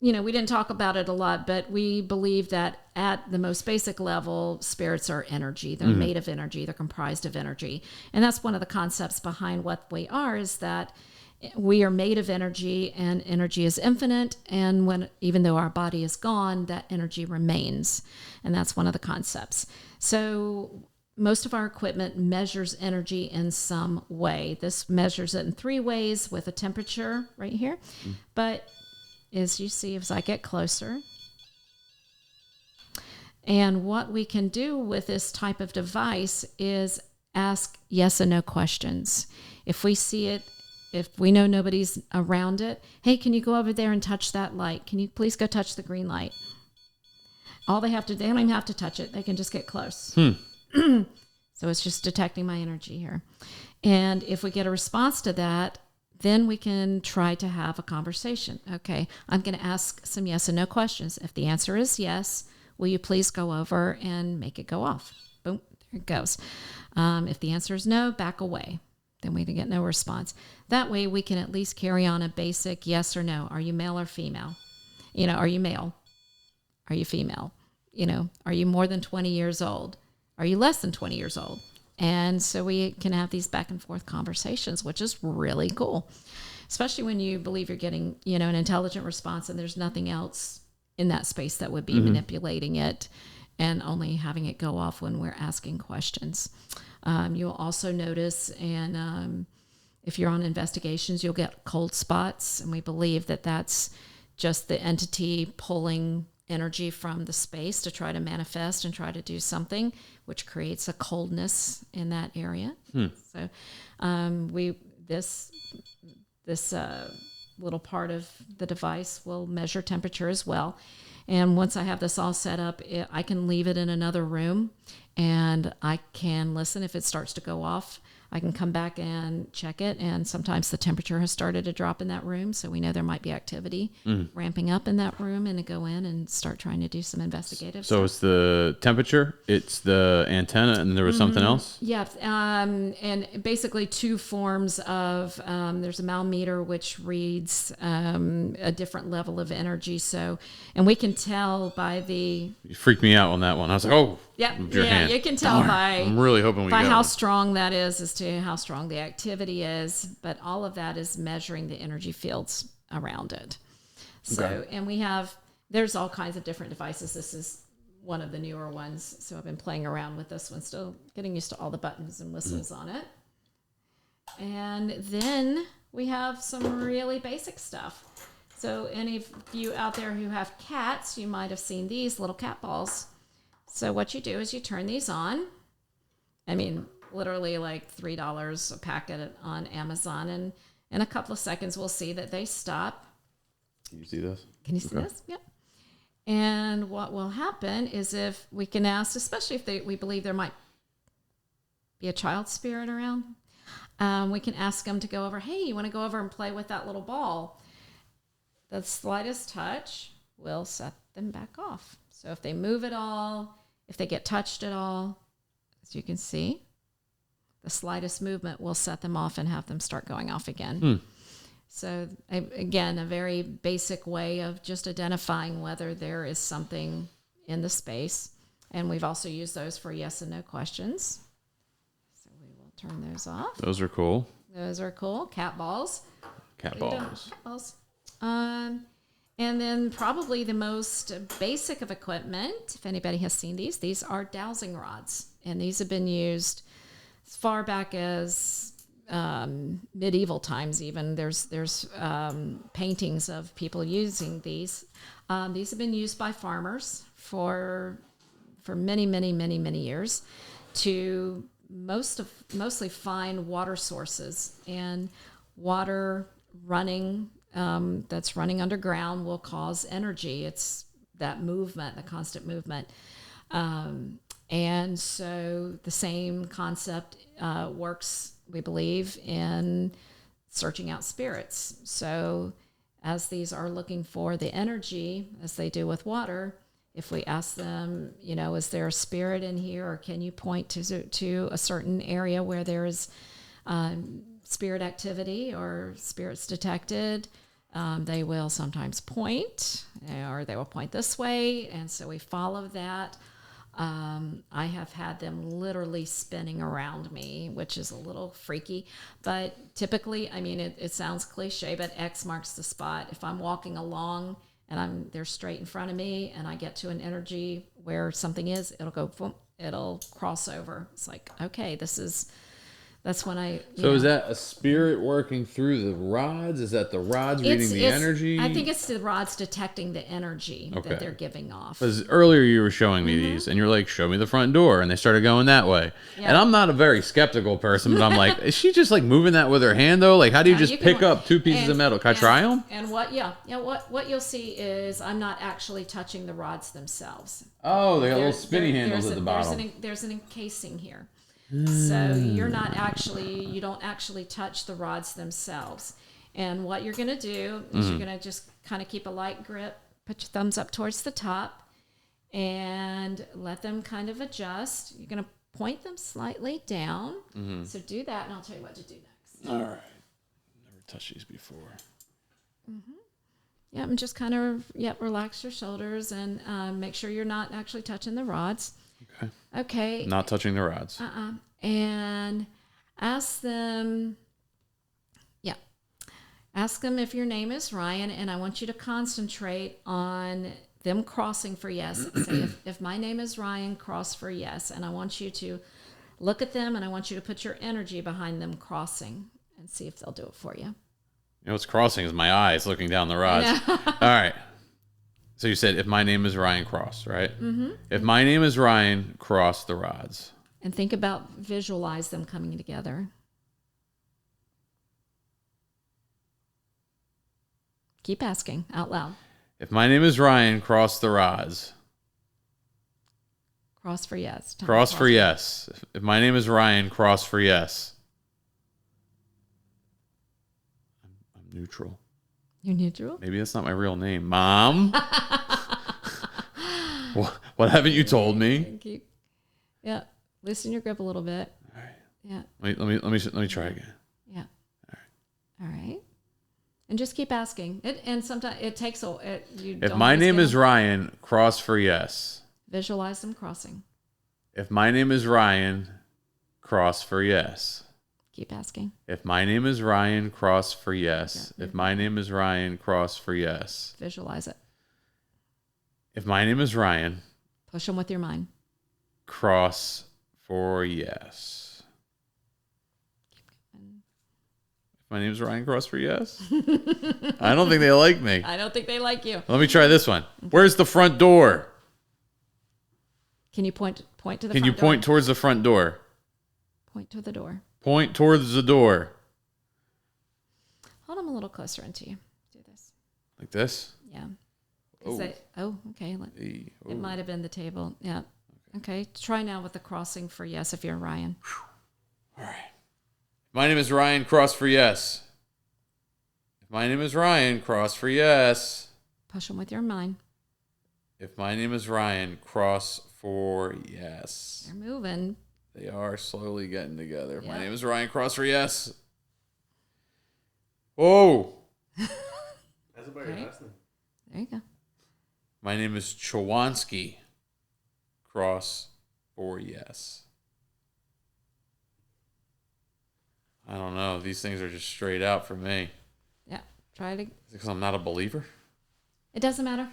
we didn't talk about it a lot, but we believe that at the most basic level, spirits are energy. They're made of energy. They're comprised of energy. And that's one of the concepts behind what we are, is that we are made of energy, and energy is infinite. And even though our body is gone, that energy remains. And that's one of the concepts. So most of our equipment measures energy in some way. This measures it in 3 ways with a temperature right here. But as you see, as I get closer, and what we can do with this type of device is ask yes and no questions. If we see it, if we know nobody's around it, hey, can you go over there and touch that light? Can you please go touch the green light? They don't even have to touch it. They can just get close. So it's just detecting my energy here. And if we get a response to that, then we can try to have a conversation. Okay, I'm going to ask some yes and no questions. If the answer is yes, will you please go over and make it go off? Boom, there it goes. If the answer is no, back away. Then we get no response. That way we can at least carry on a basic yes or no. Are you male or female? Are you male? Are you female? Are you more than 20 years old? Are you less than 20 years old? And so we can have these back and forth conversations, which is really cool, especially when you believe you're getting, an intelligent response and there's nothing else in that space that would be manipulating it, and only having it go off when we're asking questions. You'll also notice, and if you're on investigations, you'll get cold spots, and we believe that that's just the entity pulling energy from the space to try to manifest and try to do something, which creates a coldness in that area. So this little part of the device will measure temperature as well. And once I have this all set up, I can leave it in another room, and I can listen. If it starts to go off, I can come back and check it. And sometimes the temperature has started to drop in that room, so we know there might be activity ramping up in that room, and to go in and start trying to do some investigative stuff. It's the temperature, it's the antenna, and there was something else? Yeah, and basically two forms of, there's a malmeter, which reads a different level of energy. So, and we can tell by the... You freaked me out on that one. I was like, oh, yeah, hand. You can tell I'm really hoping by how strong that is as to how strong the activity is. But all of that is measuring the energy fields around it. So, and there's all kinds of different devices. This is one of the newer ones. So I've been playing around with this one, still getting used to all the buttons and whistles on it. And then we have some really basic stuff. So any of you out there who have cats, you might have seen these little cat balls. So what you do is you turn these on. I mean, literally like $3 a packet on Amazon. And in a couple of seconds, we'll see that they stop. Can you see this? Can you see this? Yep. And what will happen is, if we can ask, especially if we believe there might be a child spirit around, we can ask them to go over, hey, you want to go over and play with that little ball? The slightest touch will set them back off. So if they move at all, if they get touched at all, as you can see, the slightest movement will set them off and have them start going off again. So again, a very basic way of just identifying whether there is something in the space. And we've also used those for yes and no questions. So we will turn those off. Those are cool. Those are cool. Cat balls. Cat balls. Cat balls. And then probably the most basic of equipment, if anybody has seen these are dowsing rods. And these have been used as far back as medieval times even. There's paintings of people using these. These have been used by farmers for many years to mostly find water sources, and water running that's running underground will cause energy. It's that movement, the constant movement. And so the same concept works, we believe, in searching out spirits. So as these are looking for the energy, as they do with water, if we ask them, is there a spirit in here, or can you point to a certain area where there is spirit activity or spirits detected, they will sometimes point, or they will point this way, and so we follow that. I have had them literally spinning around me, which is a little freaky, but typically, I mean, it sounds cliche, but X marks the spot. If I'm walking along and they're straight in front of me, and I get to an energy where something is, it'll go, boom, it'll cross over. It's like, okay, that's when is that a spirit working through the rods? Is that the rods reading the energy? I think it's the rods detecting the energy that they're giving off. Because earlier you were showing me these, and you're like, show me the front door, and they started going that way. Yeah. And I'm not a very skeptical person, but I'm like, is she just like moving that with her hand though? Like, how do you just pick up two pieces of metal? Can I try them? And what you'll see is I'm not actually touching the rods themselves. Oh, they got little spinny handles at the bottom. There's an encasing here. So you don't actually touch the rods themselves. And what you're going to do is you're going to just kind of keep a light grip, put your thumbs up towards the top, and let them kind of adjust. You're going to point them slightly down. So do that, and I'll tell you what to do next. All right. Never touched these before. Yeah, and just kind of relax your shoulders and make sure you're not actually touching the rods. Okay. Okay. Not touching the rods. And ask them. Yeah. Ask them if your name is Ryan, and I want you to concentrate on them crossing for yes. Say, if my name is Ryan, cross for yes. And I want you to look at them, and I want you to put your energy behind them crossing and see if they'll do it for you. You know what's crossing is my eyes looking down the rods. All right. So you said, if my name is Ryan, cross, right? Mm-hmm. If my name is Ryan, cross the rods. And think about, visualize them coming together. Keep asking out loud. If my name is Ryan, cross the rods. Cross for yes. Cross for yes. If my name is Ryan, cross for yes. I'm neutral. You're neutral? Maybe that's not my real name. Mom? What haven't you told me? Yeah. Loosen your grip a little bit. All right. Yeah. Let me try again. Yeah. All right. And just keep asking. And sometimes it takes if my name is Ryan, cross for yes. Visualize them crossing. If my name is Ryan, cross for yes. Keep asking. If my name is Ryan, cross for yes. If my name is Ryan, cross for yes. Visualize it. If my name is Ryan, push them with your mind. Cross for yes. My name's Ryan, cross for yes. I don't think they like me. I don't think they like you. Let me try this one. Where's the front door? Can you point to the front door? Can you point towards the front door? Point to the door. Point towards the door. Hold them a little closer into you. Do this. Like this? Yeah. Okay. It might have been the table. Yeah. Okay. Try now with the crossing for yes if you're Ryan. All right. My name is Ryan, cross for yes. If my name is Ryan, cross for yes. Push them with your mind. If my name is Ryan, cross for yes. They're moving. They are slowly getting together. If Yeah. my name is Ryan, cross for yes. Whoa. That's about your last name. There you go. My name is Chawansky, cross for yes. I don't know. These things are just straight out for me. Yeah. Try to. Because I'm not a believer. It doesn't matter.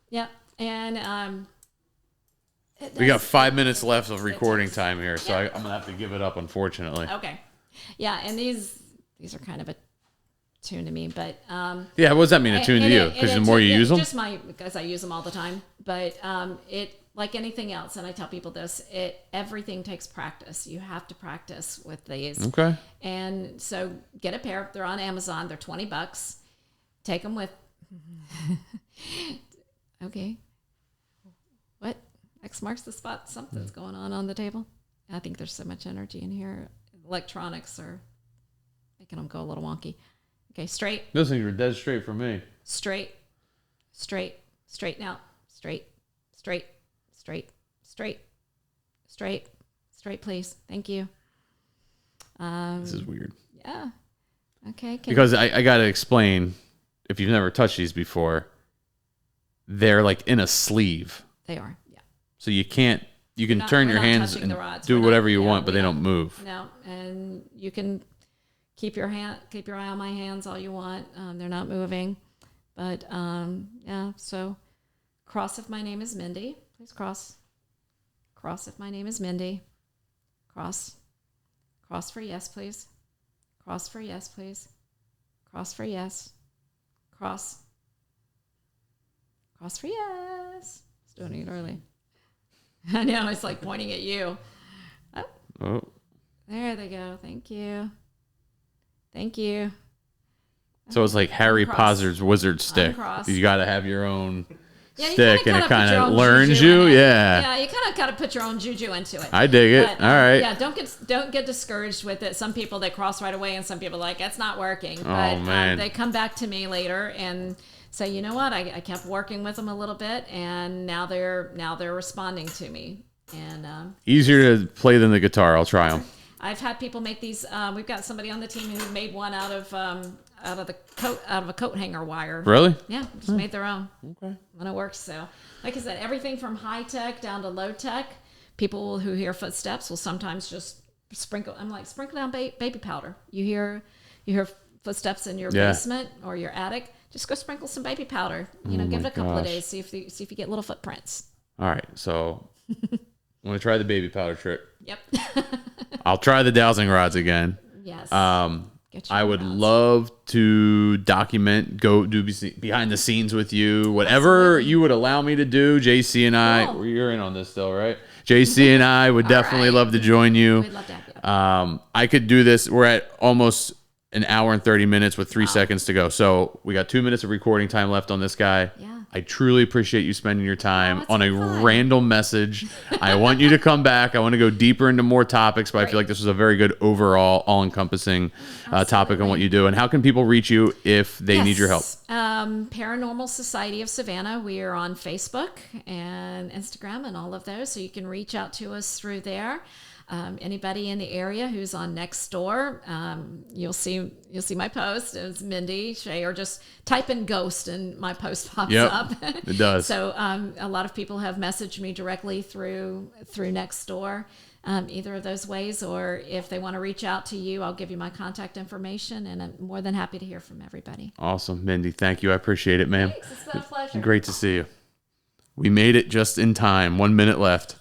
Yeah. And we got 5 minutes left of recording time here, so I'm gonna have to give it up, unfortunately. Okay. Yeah, and these are kind of a tune to me, but yeah, what does that mean, a tune to you? Because the more you use them, just because I use them all the time. But it, like anything else, and I tell people this, everything takes practice. You have to practice with these. Okay. And so get a pair. They're on Amazon. They're $20. Take them with. Okay. What? X marks the spot. Something's going on the table. I think there's so much energy in here. Electronics are making them go a little wonky. Okay, straight. Those things are dead straight for me. Straight. Straighten out. Straight, please. Thank you. This is weird. Yeah. Okay. Because I got to explain, if you've never touched these before, they're like in a sleeve. They are, yeah. So you can turn your hands and do whatever you want, but they don't move. No, and you can keep your eye on my hands all you want. They're not moving. But, yeah, so cross if my name is Mindy. Please cross. Cross if my name is Mindy. Cross. Cross for yes, please. Cross for yes, please. Cross for yes. Cross. Cross for yes. I was doing it early. I know, it's like pointing at you. Oh. There they go. Thank you. Thank you. So it's like Harry Potter's wizard stick. Uncross. You got to have your own Yeah, stick, and it kind of put your own learns juju you. in it. Yeah. Yeah, you kind of got to put your own juju into it. I dig it. But, all right. Yeah, don't get discouraged with it. Some people, they cross right away, and some people are like, it's not working. But man. They come back to me later and say, you know what? I kept working with them a little bit, and now they're responding to me. And easier to play than the guitar. I'll try them. I've had people make these. We've got somebody on the team who made one out of out of a coat hanger wire. Really? Yeah, just made their own. Okay. And it works. So, like I said, everything from high tech down to low tech. People who hear footsteps will sometimes just sprinkle. I'm like, sprinkle down baby powder. You hear footsteps in your basement or your attic. Just go sprinkle some baby powder. Give it a couple of days. See if you get little footprints. All right. So I'm gonna try the baby powder trick. Yep. I'll try the dowsing rods again. Yes. I would love to document, go do behind the scenes with you, whatever you would allow me to do. JC and I, you're in on this still, right? JC and I would definitely love to join you. We'd love to have you. I could do this. We're at almost an hour and 30 minutes with 3 seconds to go. So we got 2 minutes of recording time left on this guy. Yeah. I truly appreciate you spending your time on a fun. random message. I want you to come back. I want to go deeper into more topics, but I feel like this was a very good overall, all-encompassing topic on what you do. And how can people reach you if they need your help? Paranormal Society of Savannah. We are on Facebook and Instagram and all of those, so you can reach out to us through there. Anybody in the area who's on Nextdoor, you'll see my post. It's Mindy, Shea, or just type in ghost and my post pops up. It does. So a lot of people have messaged me directly through Nextdoor, either of those ways, or if they want to reach out to you, I'll give you my contact information, and I'm more than happy to hear from everybody. Awesome, Mindy. Thank you. I appreciate it, ma'am. Thanks. It's been a pleasure. Great to see you. We made it just in time. 1 minute left.